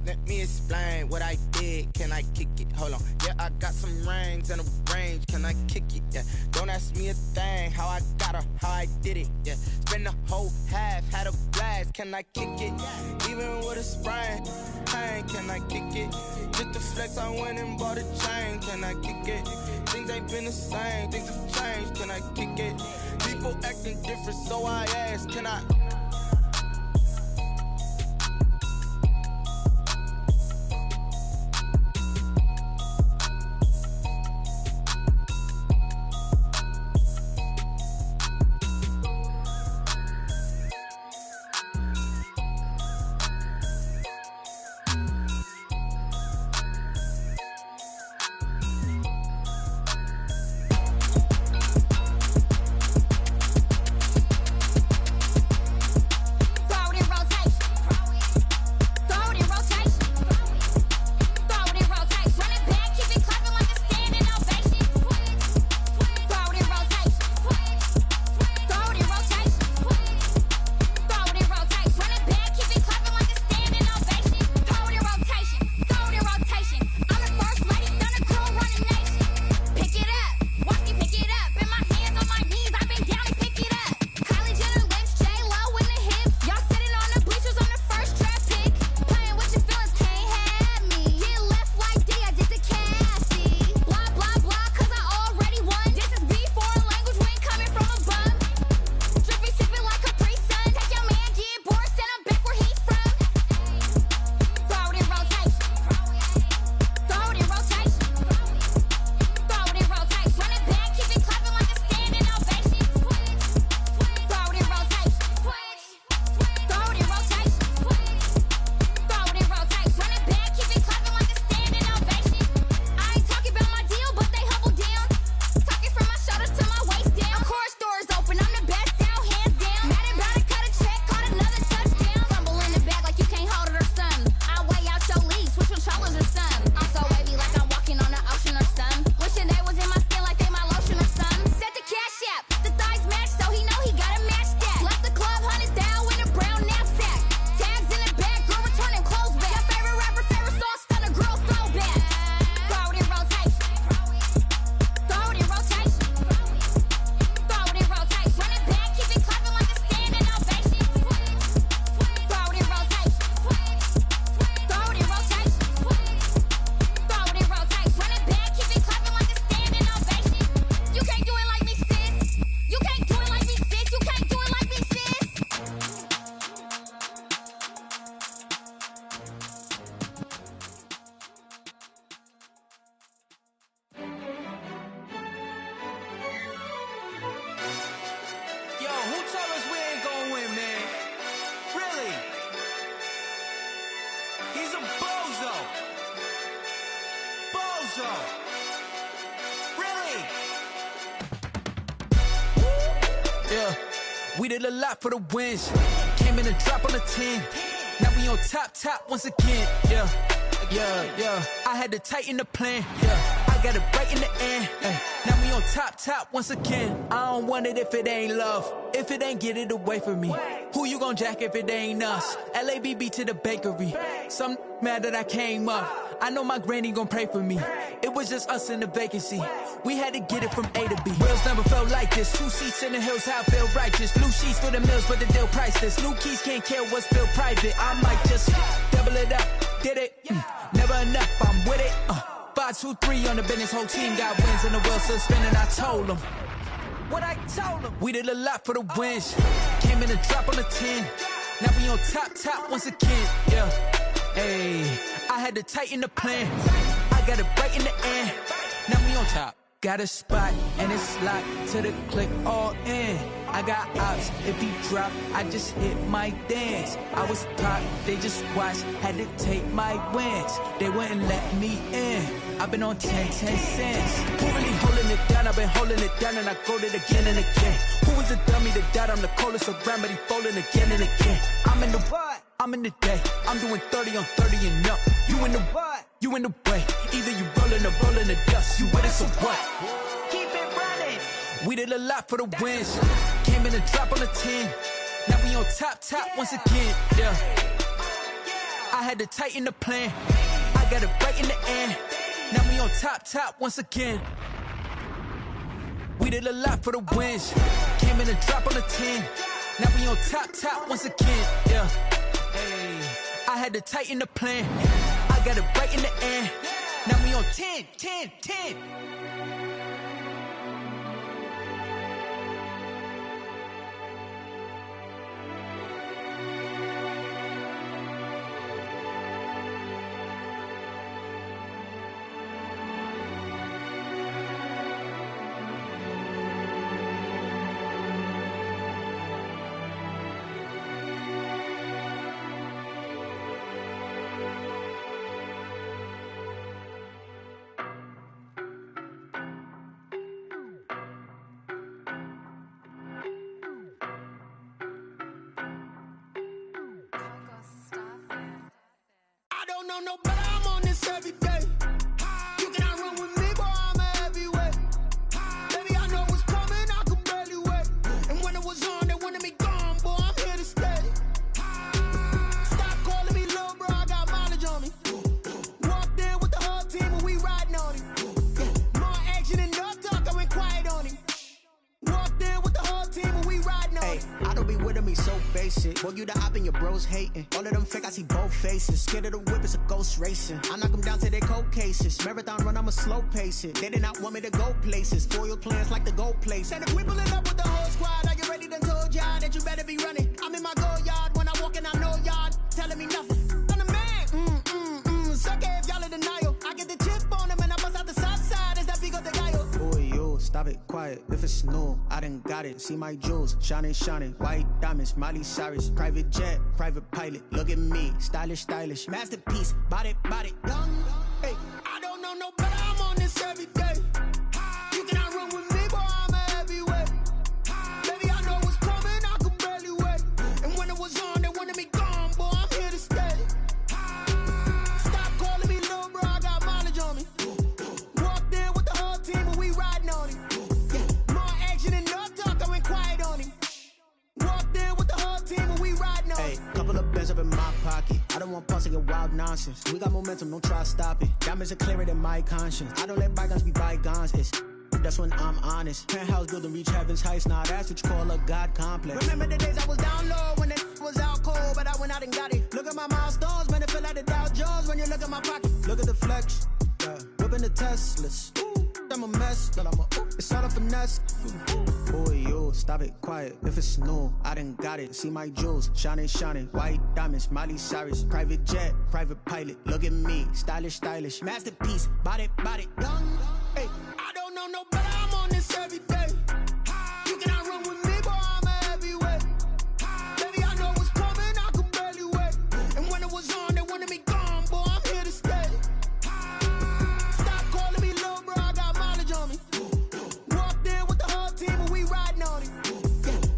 let me explain what I did. Can I kick it? Hold on. Yeah, I got some rings and a range. Can I kick it? Yeah. Don't ask me a thing. How I got her, how I did it. Yeah. Spend the whole half, had a blast. Can I kick it? Even with a sprain, pain. Can I kick it? Just the flex, I went and bought a chain. Can I kick it? Things ain't been the same. Things have changed. Can I kick it? People acting different, so I ask, can I? We did a lot for the wins. Came in a drop on a 10. Now we on top once again. Yeah. I had to tighten the plan. Yeah. I got it right in the end. Now we on top once again. I don't want it if it ain't love. If it ain't, get it away from me. Who you gon' jack if it ain't us? LABB to the bakery. Some mad that I came up. I know my granny gon' pray for me. It was just us in the vacancy. We had to get it from A to B. Wheels never felt like this. 2 seats in the hills, how I feel righteous. Blue sheets for the mills, but the deal priceless. New keys can't care what's built private. I might just double it up. Did it? Never enough, I'm with it. 5, 2, 3 on the business. Whole team got wins and the wheels still spinning. I told them. what I told them. We did a lot for the wins. Came in a drop on the 10. Now we on top once again. Yeah. Hey, I had to tighten the plan. I got it right in the end. Now we on top. Got a spot and it's locked to the click all in. I got ops, if he drop, I just hit my dance. I was pop, they just watched, had to take my wins. They wouldn't let me in. I've been on 10 cents. Who really holding it down? I've been holding it down and I go it again and again. Who was the dummy that died? I'm the coldest around, but he folding again and again. I'm in the what? I'm in the day. I'm doing 30 on 30 and up. You in the what? You in the way. Either you rolling the dust. You with us or what? Keep it running. We did a lot for the wins. Came in a drop on the 10. Now we on top once again. Yeah. I had to tighten the plan. I got it right in the end. Now we on top once again. We did a lot for the wins. Came in a drop on the 10. Now we on top once again. Yeah. Hey, I had to tighten the plan. I got it right in the end. Now we on 10. No, but I'm on this every day. You cannot run with me, boy, I'm a heavyweight. Baby, I know what's coming, I could barely wait. And when it was on, they wanted me gone, boy, I'm here to stay. Stop calling me little bro, I got mileage on me. Walked in with the whole team and we riding on him. More action and no talk, I went quiet on him. Walked in with the whole team and we riding on him. I don't be with me so basic. Boy, you the op and your bros hating. All of them fake, I see both faces. Scared of the whip, it's a ghost racing. I knock them down to their cold cases. Marathon run, I'ma slow pace it. They did not want me to go places. Foil plans like the gold place. And if we pulling up with the whole squad, are you ready? Done told y'all that you better be running. I'm in my go yard. When I walk in, I know y'all telling me nothing. I'm the man. Suck it if y'all in denial. I get the chip on them and I bust out the south side. Is that Vigo de Gallo? Boy, yo, stop it, quiet. If it's new, I done got it. See my jewels, shining. White diamonds, Miley Cyrus. Private jet, private pilot. Look at me, stylish. Masterpiece, body, young. Hey, I don't know no better, I'm on this every day. You cannot run with me, boy, I'm a heavyweight. Baby, I know what's coming, I could barely wait. And when it was on, they wanted me gone, boy, I'm here to stay. Stop calling me little bro, I got mileage on me. Walked in with the whole team and we riding on him. More action and no talk, I went quiet on him. Walked in with the whole team and we riding on him. Couple of bands up in my pocket. I don't want pause to get wild nonsense. We got momentum, don't try to stop it. Diamonds are clearer than my conscience. I don't let bygones be bygones. That's when I'm honest. Penthouse building, reach heaven's heights. Nah, that's what you call a God complex. Remember the days I was down low when it was out cold, but I went out and got it. Look at my milestones, man, it feel like the Dow Jones when you look at my pocket. Look at the flex, yeah. Whipping the Teslas. I'm a mess, but it's all a finesse. Boy, yo, stop it, quiet. If it's new, I done got it. See my jewels, shining. White diamonds, Miley Cyrus. Private jet, private pilot. Look at me, stylish. Masterpiece, body, young. Hey, I don't know no better, I'm on this every day. You cannot run with me, boy, I'm a heavyweight. Baby, I know what's coming, I could barely wait. And when it was on, they wanted me gone, boy, I'm here to stay. Stop calling me little bro, I got mileage on me. Walked in with the whole team and we riding on him.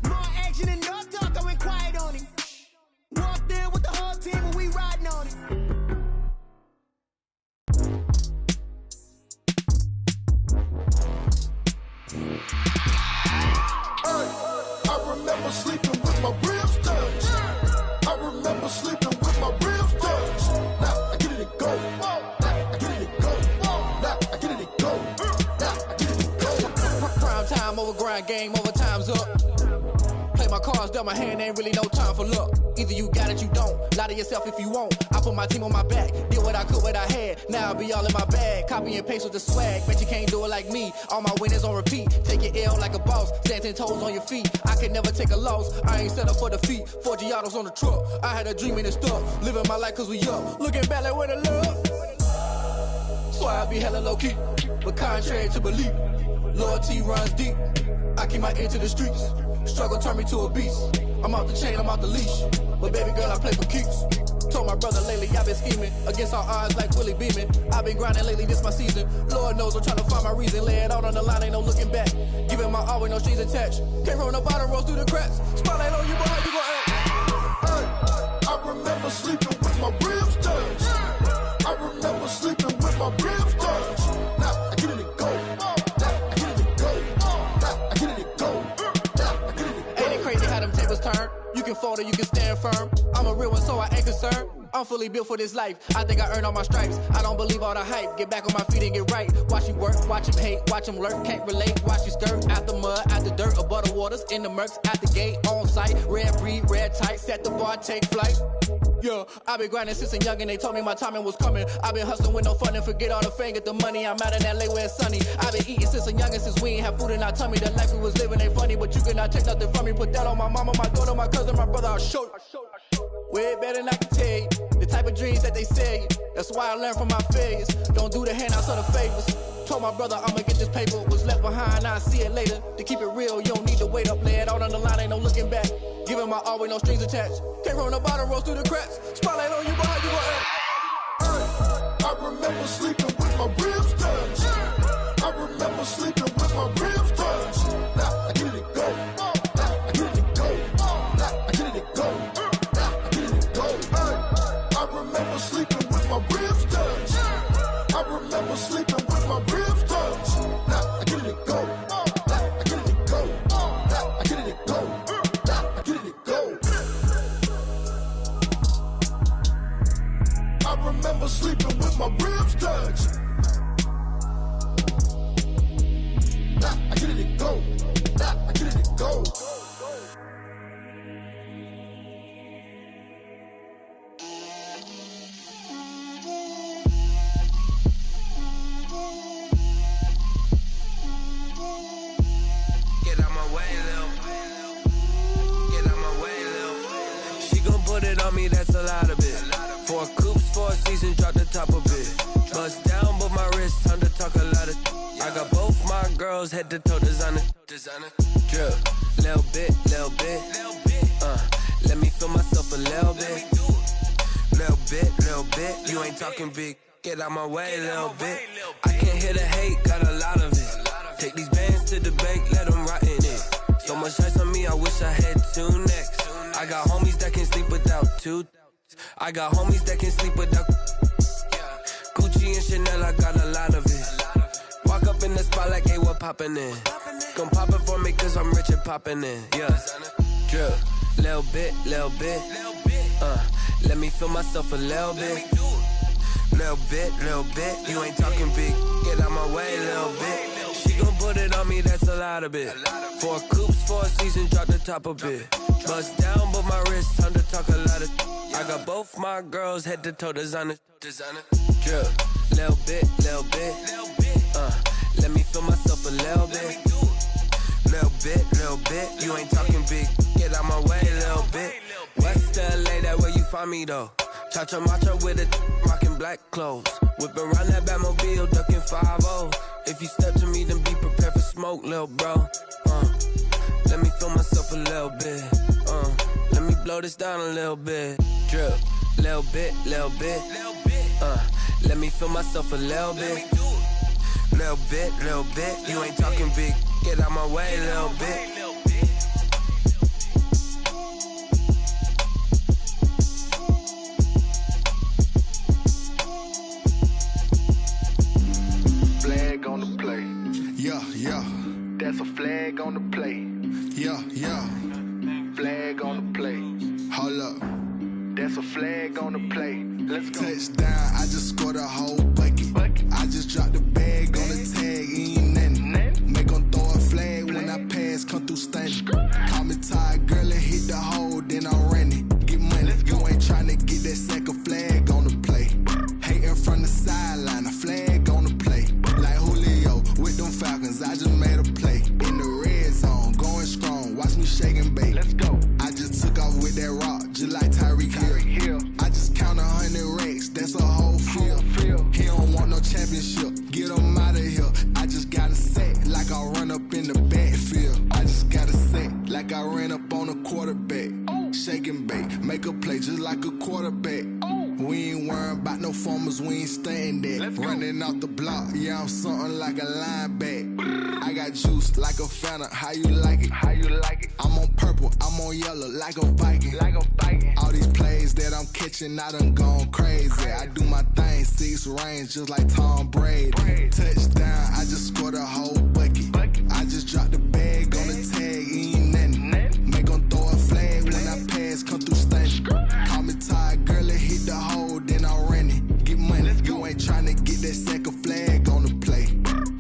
More action and no talk, I went quiet on him. Walked in with the whole team and we riding on him. I remember sleeping with my ribs touched. I remember sleeping with my ribs touched. Now I get it and go. Now I get it and go. Now I get it and go. Now I get it and go. Prime time over grind game over time's up. Play my my cards dealt my hand, ain't really no time for luck. Either you got it, you don't. Lie to yourself if you won't. I put my team on my back, did what I could, what I had. Now I be all in my bag, copy and paste with the swag. Bet you can't do it like me. All my winners on repeat. Take your L like a boss, stand 10 toes on your feet. I can never take a loss. I ain't set up for defeat. 4 Giottos on the truck. I had a dream and it stuck. Living my life cause we up. Looking back like where the love. So I be hella low key, but contrary to belief, loyalty runs deep. I keep my ear to the streets. Struggle turned me to a beast. I'm out the chain, I'm out the leash. But baby girl, I play for keeps. Told my brother lately, I've been scheming against all odds like Willie Beeman. I've been grinding lately, this my season. Lord knows I'm trying to find my reason. Lay it out on the line, ain't no looking back. Giving my all with no strings attached. Can't roll no bottom, rolls through the cracks. Spotlight on you, boy, how you gon' act? I remember sleeping with my ribs touched. I remember sleeping with my ribs touched. Now I get it and go. Now I get it and go. Now I get it and go. Now I get it and go. Ain't it crazy how them tables turn? You can fold or you can stand firm. I'm a real one, so I ain't concerned. I'm fully built for this life. I think I earned all my stripes. I don't believe all the hype. Get back on my feet and get right. Watch you work, watch him hate, watch him lurk. Can't relate, watch you skirt. Out the mud, out the dirt, above the waters, in the murks, out the gate, on site. Red breed, red tight, set the bar, take flight. Yeah, I been grinding since a young and they told me my timing was coming. I been hustling with no fun and forget all the fame, get the money. I'm out in LA where it's sunny. I been eating since a young and since we ain't have food in our tummy. The life we was living ain't funny, but you cannot take nothing from me. Put that on my mama, my daughter, my cousin, my brother, I'll show you. Way better than I can tell you. The type of dreams that they sell you. That's why I learned from my failures. Don't do the handouts or the favors. Told my brother I'ma get this paper. Was left behind, I'll see it later. To keep it real, you don't need to wait up. Lay it out on the line, ain't no looking back. Giving my all with no strings attached. Can't roll no bottom, rolls through the cracks. Spotlight on you, boy, how you gon' act? I remember sleeping with my ribs touched. I remember sleeping with my ribs touched. Now I get it and go. Now I get it and go. Now I get it and go. Now I get it and go. I remember sleeping with my ribs touched. I remember sleeping with my ribs touched. Now I get it and go. Now I get it and go. Now I get it and go. Now I get it and go. I remember sleeping with my ribs touched. Now I get it and go. Now I get it and go. Get out my way, Lil. Get out my way, Lil. She gon' put it on me, that's a lot of it. 4 coops, 4 seasons, drop the top of it. Bust down, but my wrist, time to talk a lot of. I got both my girls head to toe designer. Drip, little bit, little bit. Let me feel myself a little bit. Little bit, little bit. You ain't talking big. Get out my way, little bit. I can't hear the hate, got a lot of it. Take these bands to the bank, let them rot in it. So much ice on me, I wish I had 2 necks. I got homies that can sleep without 2. I got homies that can sleep without Gucci and Chanel, I got a lot of it. Walk up in the spot like, hey, what poppin' in? Gon' pop it for me cause I'm rich and poppin' in. Yeah, drip, little bit, little bit. Let me feel myself a little bit. Little bit, little bit. You ain't talking big, get out my way, little bit. She gon' put it on me, that's a lot of it. 4 coops, 4 seasons, drop the top of it. Bust down, but my wrist, time to talk a lot of. I got both my girls head to toe designer. Drip, little bit, little bit. Let me feel myself a little bit. Little bit, little bit. You ain't talking big, get out my way, little bit. West LA, that where you find me though. Cha-cha matcha with it, rockin' black clothes. Whippin' around that Batmobile, duckin' 5-0. If you step to me, then be prepared for smoke, lil' bro. Let me feel myself a little bit. Let me blow this down a little bit. Drip, little bit, little bit. Let me feel myself a little bit. Little bit, little bit. You ain't talking big, get out my way, little bit. Flag on the play. Yeah, yeah. That's a flag on the play. Yeah, yeah. Flag on the play. Hold up. That's a flag on the play. Let's go. Touchdown, I just scored a whole bucket. I just dropped the bag on the tag, ain't nothing. Make them throw a flag when I pass, come through stunning. Call me tired, girl, performers, we ain't staying there. Running off the block, yeah, I'm something like a linebacker. I got juice like a Fanta, how you like it? How you like it? I'm on purple, I'm on yellow, like a Viking. Like a Viking. All these plays that I'm catching, I done gone crazy. I do my thing, 6 range, just like Tom Brady. Touchdown, I just scored a whole bucket. I just dropped the bag on the tag, ain't nothing. Make 'em throw a flag when I pass, come through stunning. Call me tired, girl, it hit the hole, then I ran it. Get money, you ain't tryna get that second flag on the play.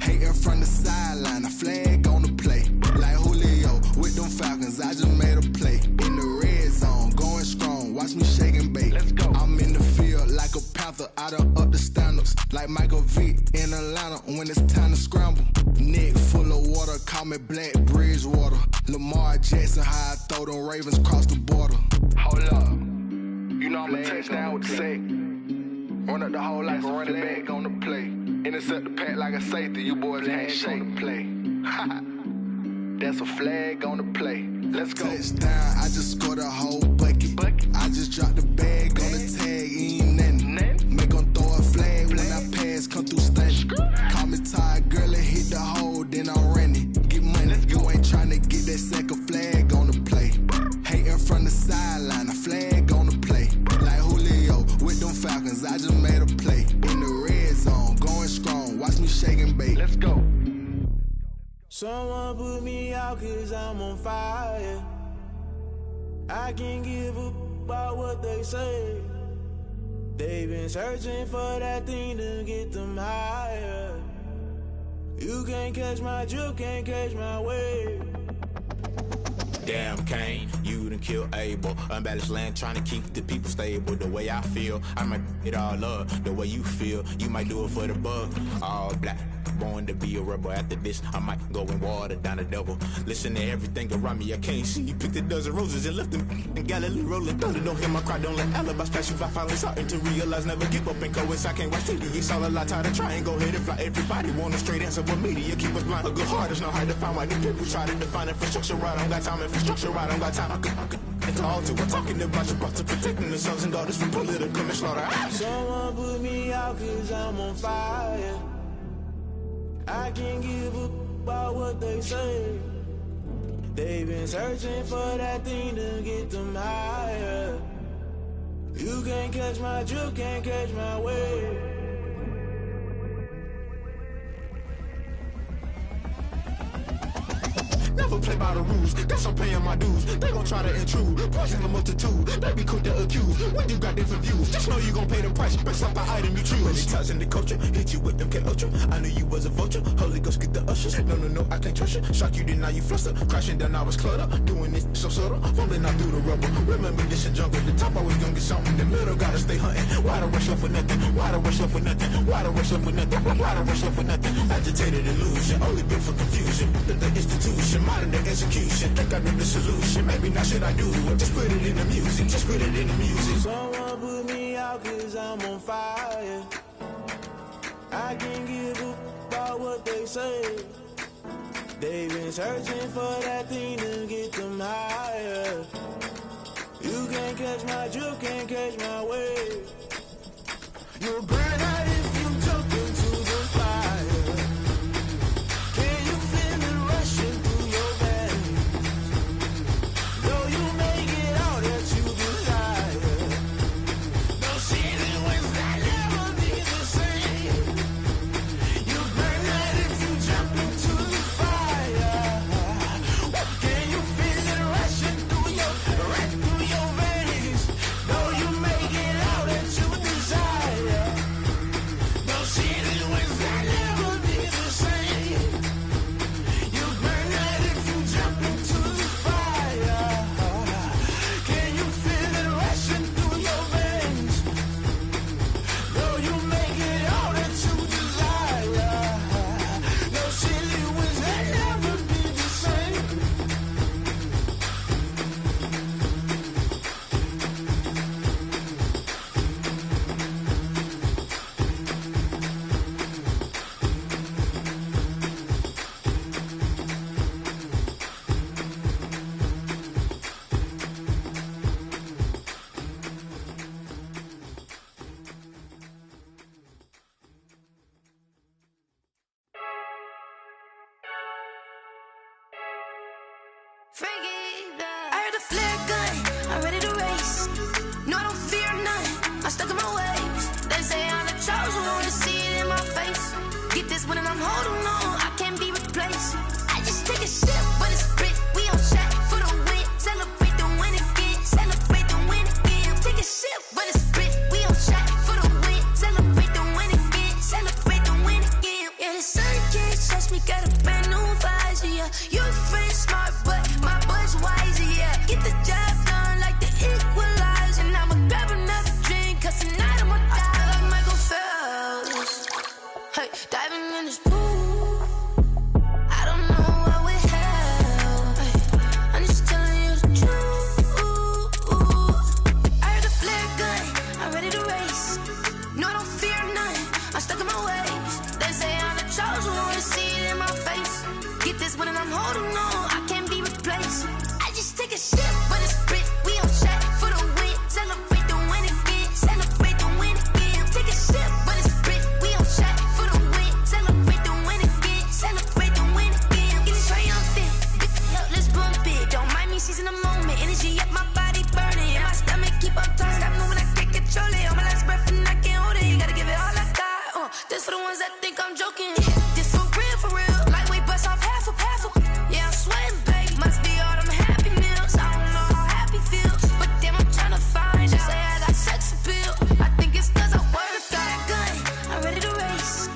Hating from the sideline, a flag on the play. Like Julio with them Falcons, I just made a play. In the red zone, going strong, watch me shake and bake. I'm in the field like a Panther, I done up the standards. Like Michael Vick in Atlanta when it's time to scramble. Neck full of water, call me Black Bridgewater. Lamar Jackson, how I throw them Ravens cross the border. Hold up. You know I'm a touchdown with the sack. Run up the hole like a running back on the play. Intercept the pack like a safety. You boys ain't shake the play. That's a flag on the play. Let's go. Touchdown, I just scored a whole bucket. I just dropped the bag on the tag, ain't nothing. Make 'em throw a flag when I pass, come through stunning. Call me tired, girl, it hit the hole, then I ran it. Get money, you ain't tryna get that second flag on the play. Hating from the sideline, a flag on the play. Like Julio with them Falcons, I just made a play. In the red zone, going strong, watch me shake and bake. Let's go. Someone put me out 'cause I'm on fire. I can't give up about what they say. They've been searching for that thing to get them higher. You can't catch my drift, can't catch my wave. Damn, Kane, you done killed Abel. Unbalanced land, trying to keep the people stable. The way I feel, I might it all up. The way you feel, you might do it for the bug. All black, born to be a rebel. After this, I might go and water down the devil. Listen to everything around me, I can't see. You picked a dozen roses and left them in Galilee rolling thunder. Don't hear my cry, don't let alibis pass you. I finally starting to realize, never give up and coast. I can't watch TV, it's all a lot, tired of trying. Go ahead and fly. Everybody want a straight answer, but media keep us blind. A good heart is not hard to find. Why the people try to define infrastructure right? I don't got time, infrastructure right, I don't got time. I could talk to. We're talking about your brother, protecting the sons and daughters from political and slaughter. Someone put me out 'cause I'm on fire. I can't give up about what they say. They've been searching for that thing to get them higher. You can't catch my drift, can't catch my wave. Never play by the rules, guess I'm paying my dues. They gon' try to intrude, poison the multitude. They be quick to accuse, when you got different views. Just know you gon' pay the price, based off the item you choose. When it ties in the culture, hit you with them Ultra. I knew you was a vulture, Holy Ghost get the ushers. No, I can't trust you. Shock you, then now you fluster. Crashing down, I was clutter. Doing this so subtle, falling out through the rubble. Remember this in jungle, the top always gonna get something. The middle gotta stay hunting. Why the rush left for nothing? Why the rush left for nothing? Why the rush left for nothing? Why the rush left for nothing? Agitated illusion, only built for confusion. The institution, modern day execution. Think I know the solution. Maybe not should I do it? Just put it in the music. Just put it in the music. Someone put me out 'cause I'm on fire. I can't give up about what they say. They've been searching for that thing to get them higher. You can't catch my drift, can't catch my wave. You'll burn out if you jump into the fire. Can you feel it rushing through your veins? Though you make it all that you desire. No season when that never be the same. You burn out if you jump into the fire. Can you feel it rushing through your veins? Though you make it all that you desire. I heard the flare gun, I'm ready to race. No, I don't fear none, I'm stuck in my ways. They say I'm the chosen one, to see it in my face. Get this one and I'm holding on, I can't be replaced. I just take a sip, but it's spit, we on track for the win. Celebrate the win again, celebrate the win again. Take a sip, but it's spit, we on track for the win. Celebrate the win again, celebrate the win again. Yeah, the sun can't touch me, got a brand new visor, yeah. You friend smart, but my bud's wiser, yeah. Get the job done like the equalizer. And I'ma grab another drink, cause tonight I'ma die like Michael Phelps. Hey, diving in this pool, I don't know what we have. Hey, I'm just telling you the truth. I heard the flare gun, I'm ready to race. No, I don't fear none, I'm stuck in my ways. They say I'm the chosen one, to see it in my face. Get this one and I'm holding on, I can't be replaced. I just take a sip, but it's spit, we on track for the win. Celebrate the win again, celebrate the win again. Take a sip, but it's spit, we on track for the win. Celebrate the win again, celebrate the win again. Get it triumphant, look, let's bump it. Don't mind me seizing the moment, energy up my body burning. And my stomach keep up turning, stop moving, I can't control it. On my last breath and I can't hold it, you gotta give it all I got. This for the ones that think I'm joking. This for real, lightweight bust off half a. Yeah, I'm sweating, babe, must be all them happy meals. I don't know how happy feels, but damn, I'm trying to find out. Say I got sex appeal, I think it's cause I work a gun, I'm ready to race.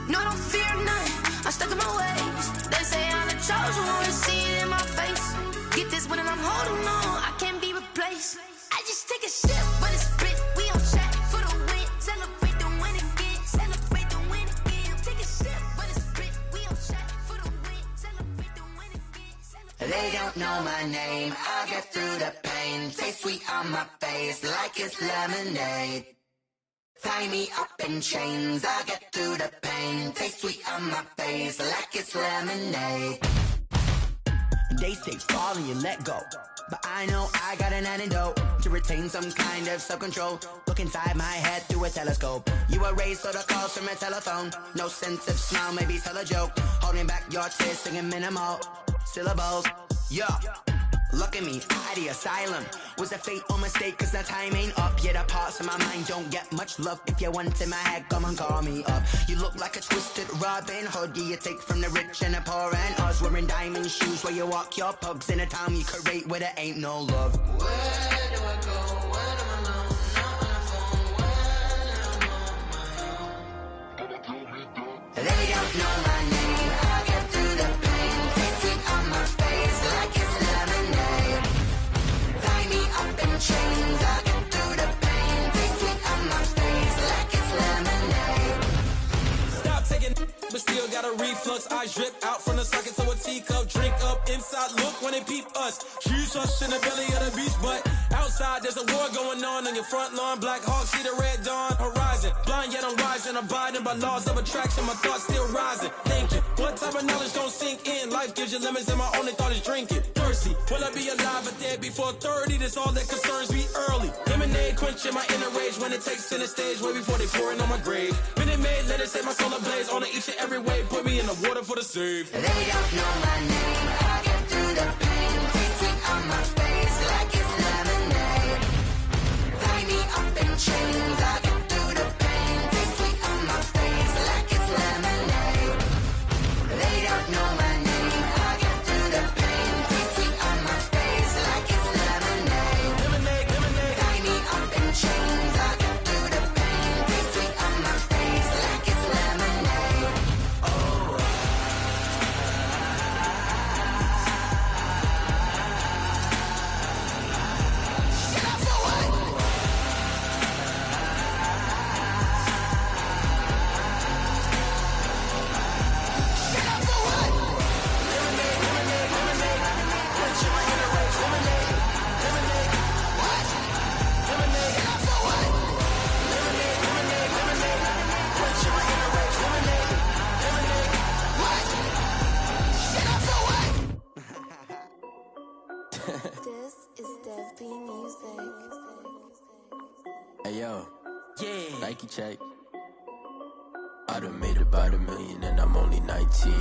No, I don't fear none, I'm stuck in my ways. They say I'm the chosen one, to see it in my face. Get this one and I'm holding on, I can't be replaced. I just take a sip, but it's spit, we on track for the win. Celebrate the win again, celebrate the win again. Take a sip, but it's spit, we on track for the win. Celebrate the win again, celebrate. They don't know my name, I'll get through the pain. Taste sweet on my face like it's lemonade. Tie me up in chains, I'll get through the pain. Taste sweet on my face like it's lemonade. They say fall and you let go, but I know I got an antidote to retain some kind of self-control. Look inside my head through a telescope. You erase all the calls from a telephone. No sense of smile, maybe tell a joke. Holding back your tears, singing minimal syllables. Yeah, look at me, out the asylum. Was a fate or mistake, cause the time ain't up. Yet the parts of my mind don't get much love. If you want in my head, come and call me up. You look like a twisted Robin Hood. You take from the rich and the poor and us. Wearing diamond shoes where you walk your pugs. In a town you create where there ain't no love. Where do I go when I'm alone? Not on the phone when I'm on my own. They don't know my name, I'll get through the pain. Taste sweet on my face like it's lemonade. Tie me up in chains, I'll get through the pain. Taste sweet on my face like it's lemonade. Stop taking, but still got a reflux. Eyes drip out from the socket to a teacup. Drink up inside, look when they peep us. Huge us in the belly of the beast, but outside there's a war going on your front lawn. Black Hawk see the red dawn horizon. Blind yet I'm rising, abiding by laws of attraction. My thoughts still rising. Thinking, what type of knowledge gon' sink in? Life gives you lemons and my only thought is drinking. Thirsty, will I be alive or dead before 30? That's all that concerns me early. Lemonade quenching my inner rage when it takes center stage way before they pour it on my grave. Minute Maid, let it set my soul ablaze on each and every way. Put me in the water for the save. They don't know my name, I'll get through the pain. Taste sweet on my face like it's lemonade. Tie me up in chains, I'll get through the pain. Taste sweet on my face like it's lemonade. They don't know my name, I'll get through the pain. Taste sweet on my face like it's lemonade. Tie me up in chains, I'll get through the pain. Taste sweet on my face like it's lemonade. This is Dev B Music. Hey yo, Yeah. Nike check. I I done made about $1 million and I'm only 19.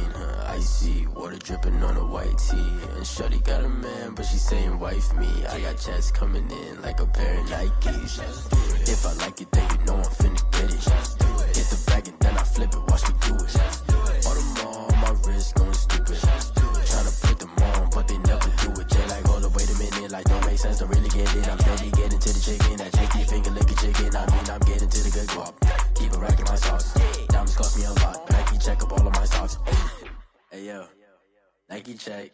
Icy water dripping on a white tee. And shorty got a man, but she saying wife me. I got checks coming in like a pair of Nikes. If I like it, then you know I'm finna get it. Hit the bag and then I flip it, watch me do it. All the more on my wrist going stupid. Tryna put them on, but they never do it. They like, hold up, wait a minute, like don't make sense, don't really get it. I'm steady getting to the chicken, that tasty finger licking chicken. I mean, I'm getting to the good guap. Keep a rack in my socks. Diamonds cost me a lot. Nike check up all of my socks. Hey yo, Nike check.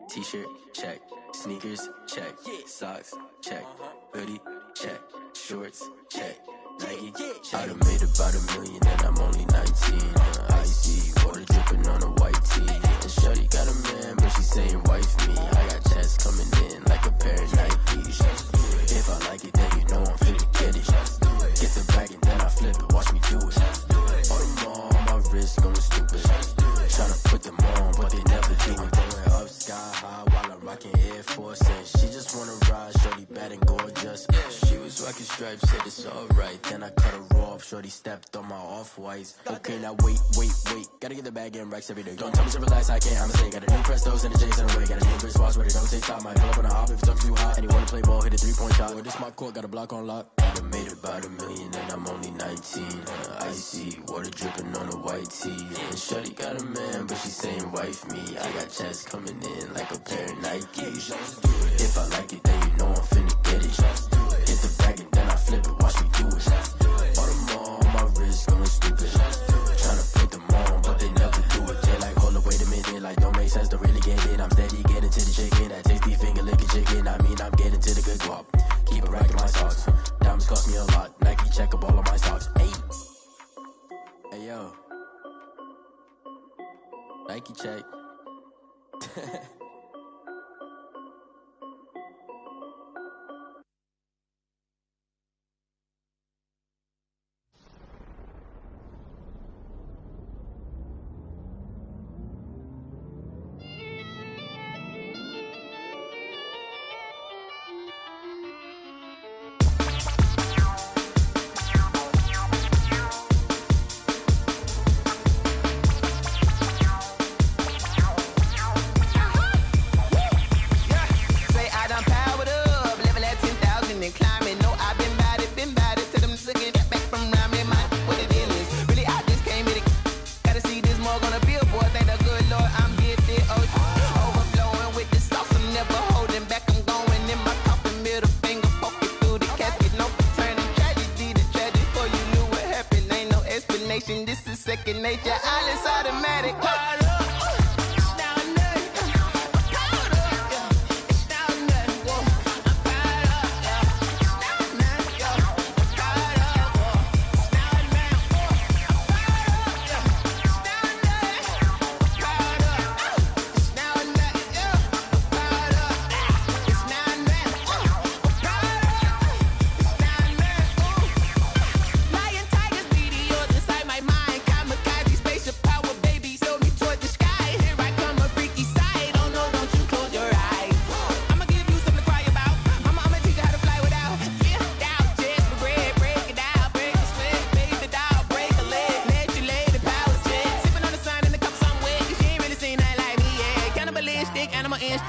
T-shirt check. Sneakers check. Socks check. Hoodie check. Shorts check. Nike check. I done made about $1 million and I'm only 19. Icy water dripping on a white tee. And shorty got a man, but she saying wife me. I got checks coming in like a pair of Nikes. If I like it, then you know I'm finna get it. Get the bag and then I flip it, watch me do it. All the more on my wrist going stupid. Tryna put them on, but they never do it. Going up sky high while I'm rocking Air Force. And she just wanna ride, shorty bad and gorgeous. She was rocking stripes, said it's alright. Then I cut her off, shorty stepped on my off-whites. Okay, now wait. Gotta get the bag and racks every day. Don't tell me to relax, I can't, I'ma say. Got a new Prestos and a J's in the way. Got a new wristwatch, but it don't take time. Might pull up on a hop if it's too hot. And you wanna play ball, hit a 3-point shot. Well, this my court, got a block on lock. I done made about $1 million and I'm only 19. Icy water dripping on a white tee. And shorty got a man, but she saying wife me. I got checks coming in like a pair of Nikes. If I like it, then you know I'm finna get it. Hit the bag and then I flip it, watch me do it. All the more on my wrist going stupid. Tryna put them on, but they never do it. They like, hold up, wait a minute, like don't make sense, don't really get it. I'm steady getting to the chicken, that tasty finger licking chicken. I mean, I'm getting to the good guap. Keep a rack in my socks. Diamonds cost me a lot. Nike check up all of my socks. Hey yo, Nike check. This is second nature, all is automatic.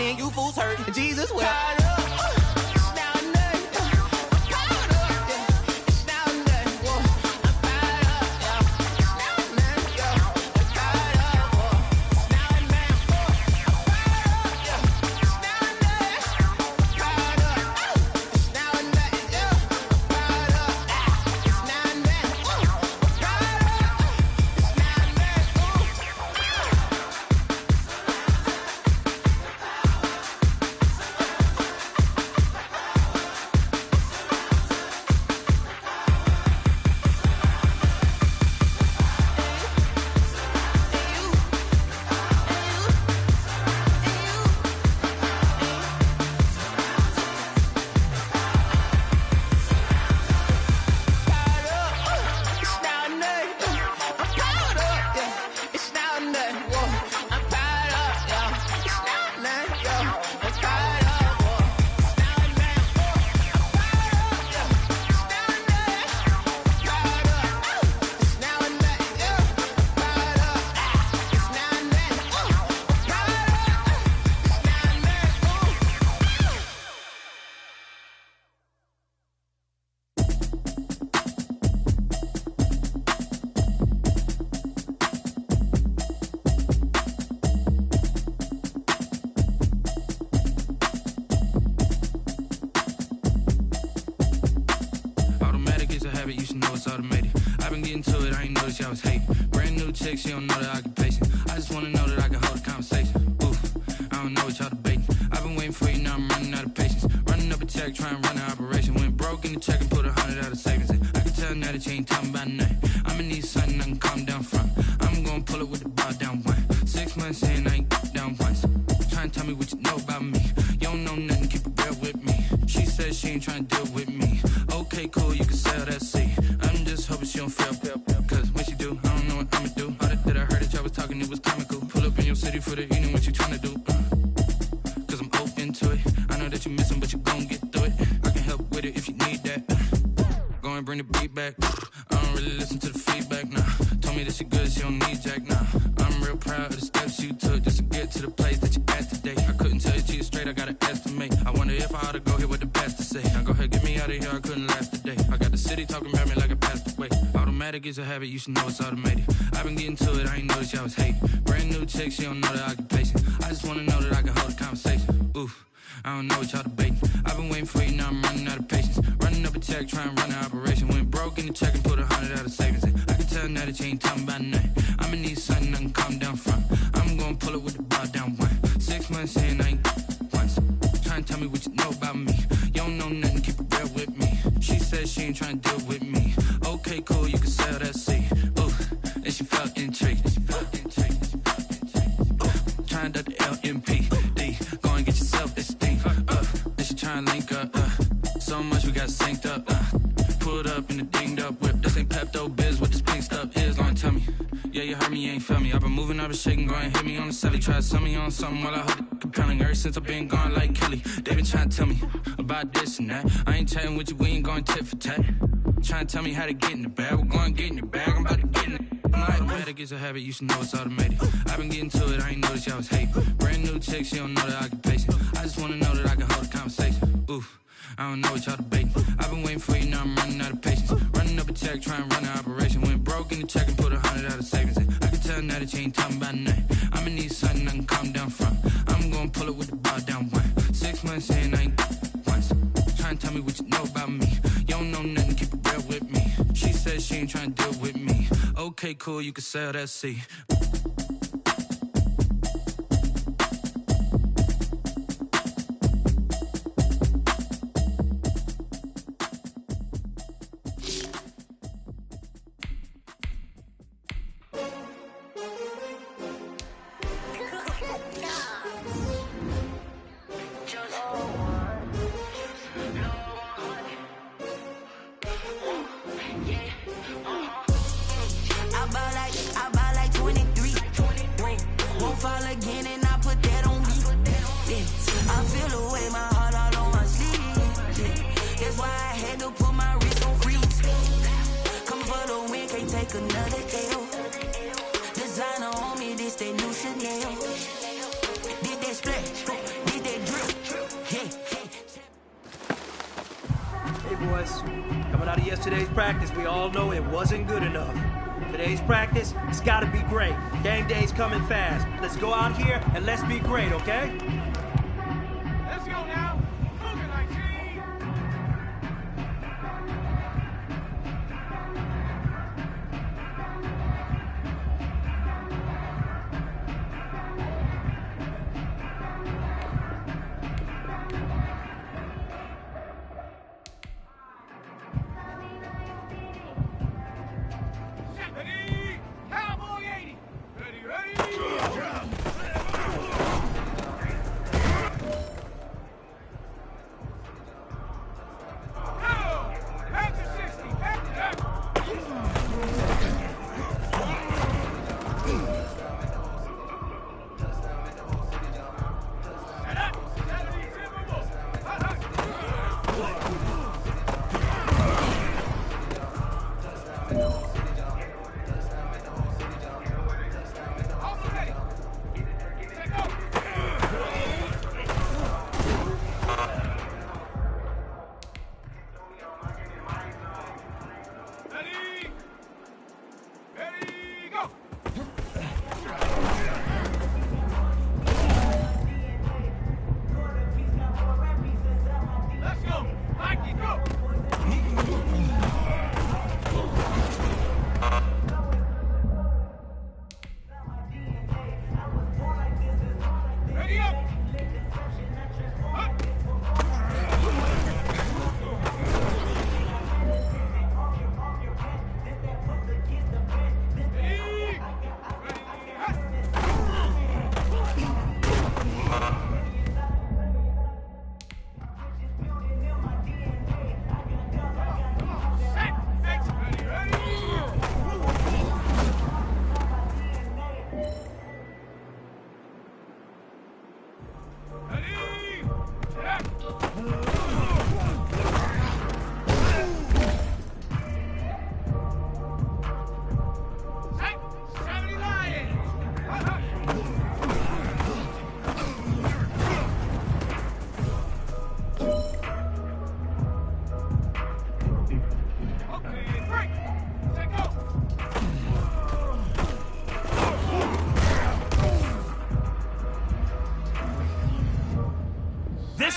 You fools hurt. Jesus will. Brand new chick, she don't know the occupation. I just wanna know that I can hold a conversation. Oof, I don't know what y'all debating. I've been waiting for you, now I'm running out of patience. Running up a check, trying to run an operation. Went broke in the check and put 100 out of savings in. I can tell now that you ain't talking about nothing. I'ma need something I can calm down from. I'm gonna pull it with the bar down one. 6 months in, I ain't down once. Trying to tell me what you know about me. You don't know nothing, keep it real with me. She said she ain't trying to deal with me. Okay, cool, you can sell that seat. I'm just hoping she don't fail. Cause when she do, I don't know what I'ma do. All that I heard that y'all was talking, it was comical. Pull up in your city for the evening, what you trying to do? Cause I'm open to it. I know that you missing, but you gon' get through it. I can help with it if you need that. Go and bring the beat back. I don't really listen to the feedback, nah. Told me that she good, she don't need jack, nah. I'm real proud of the steps you took just to get to the place that you at today. I couldn't tell you to you straight, I gotta estimate. I wonder if I ought to go here with the best to say. Now go ahead, get me out of here, I couldn't last today. I got the city talking about me like I passed away. Automatic is a habit, you should know it's automated. I've been getting to it, I ain't noticed y'all was hating. Brand new chick, she don't know the occupation. I just wanna know that I can hold a conversation. Oof, I don't know what y'all debating. I've been waiting for you, now I'm running out of patience. Running up a check, trying to run an operation. Went broke in the check and put 100 out of savings in. I can tell now that you ain't talking about nothing. I'ma need something I can calm down from. I'm gonna pull it with the bar down one. 6 months in, I ain't once. Trying to tell me what you know about me. You don't know nothing, keep it real with me. She said she ain't trying to deal with me. Okay, cool, you can sell that seat. Ooh, and she felt intrigued. Trying to the LMPD. Go and get yourself esteem. And she trying to link up. So much we got synced up. Pulled up in the dinged up whip. This ain't Pepto Biz, what this pink stuff is. Long tell me. Yeah, you heard me, you ain't feel me. I've been moving, I've been shaking, go and hit me on the celly. Try to sell me on something while I heard it compelling. Ever since I've been gone like Kelly, they been trying to tell me about this and that. I ain't chatting with you, we ain't going tit for tat. Trying to tell me how to get in the bag. We're going to get in the bag, I'm about to get in it. Automatic is a habit, you should know it's automated. I've been getting to it, I ain't noticed y'all was hating. Brand new chick, she don't know the occupation. I just wanna know that I can hold a conversation. Oof, I don't know what y'all debating. I've been waiting for you, now I'm running out of patience. Running up a check, trying to run an operation. Went broke in the check and put 100 out of savings in. I can tell now that you ain't talking about nothing. I'ma need something I can calm down from. I'm gonna pull it with the bar down one. 6 months in, I ain't once. Trying to tell me what you know about me. You don't know nothing, keep it real with me. She said she ain't trying to deal with me. Okay, cool, you can sell that seat. Coming out of yesterday's practice, we all know it wasn't good enough. Today's practice, it's gotta be great. Game day's coming fast. Let's go out here and let's be great, okay? Let's go now. Move it, 19.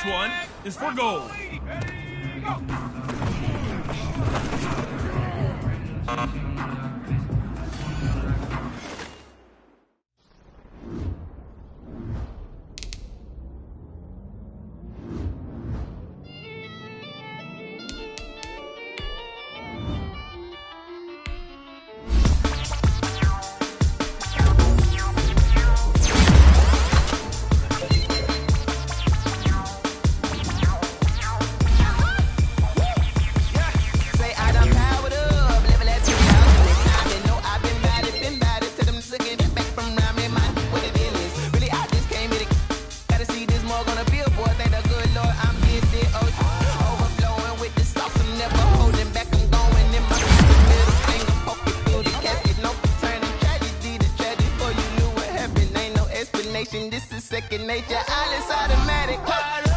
This one is for gold. This is second nature, all is automatic.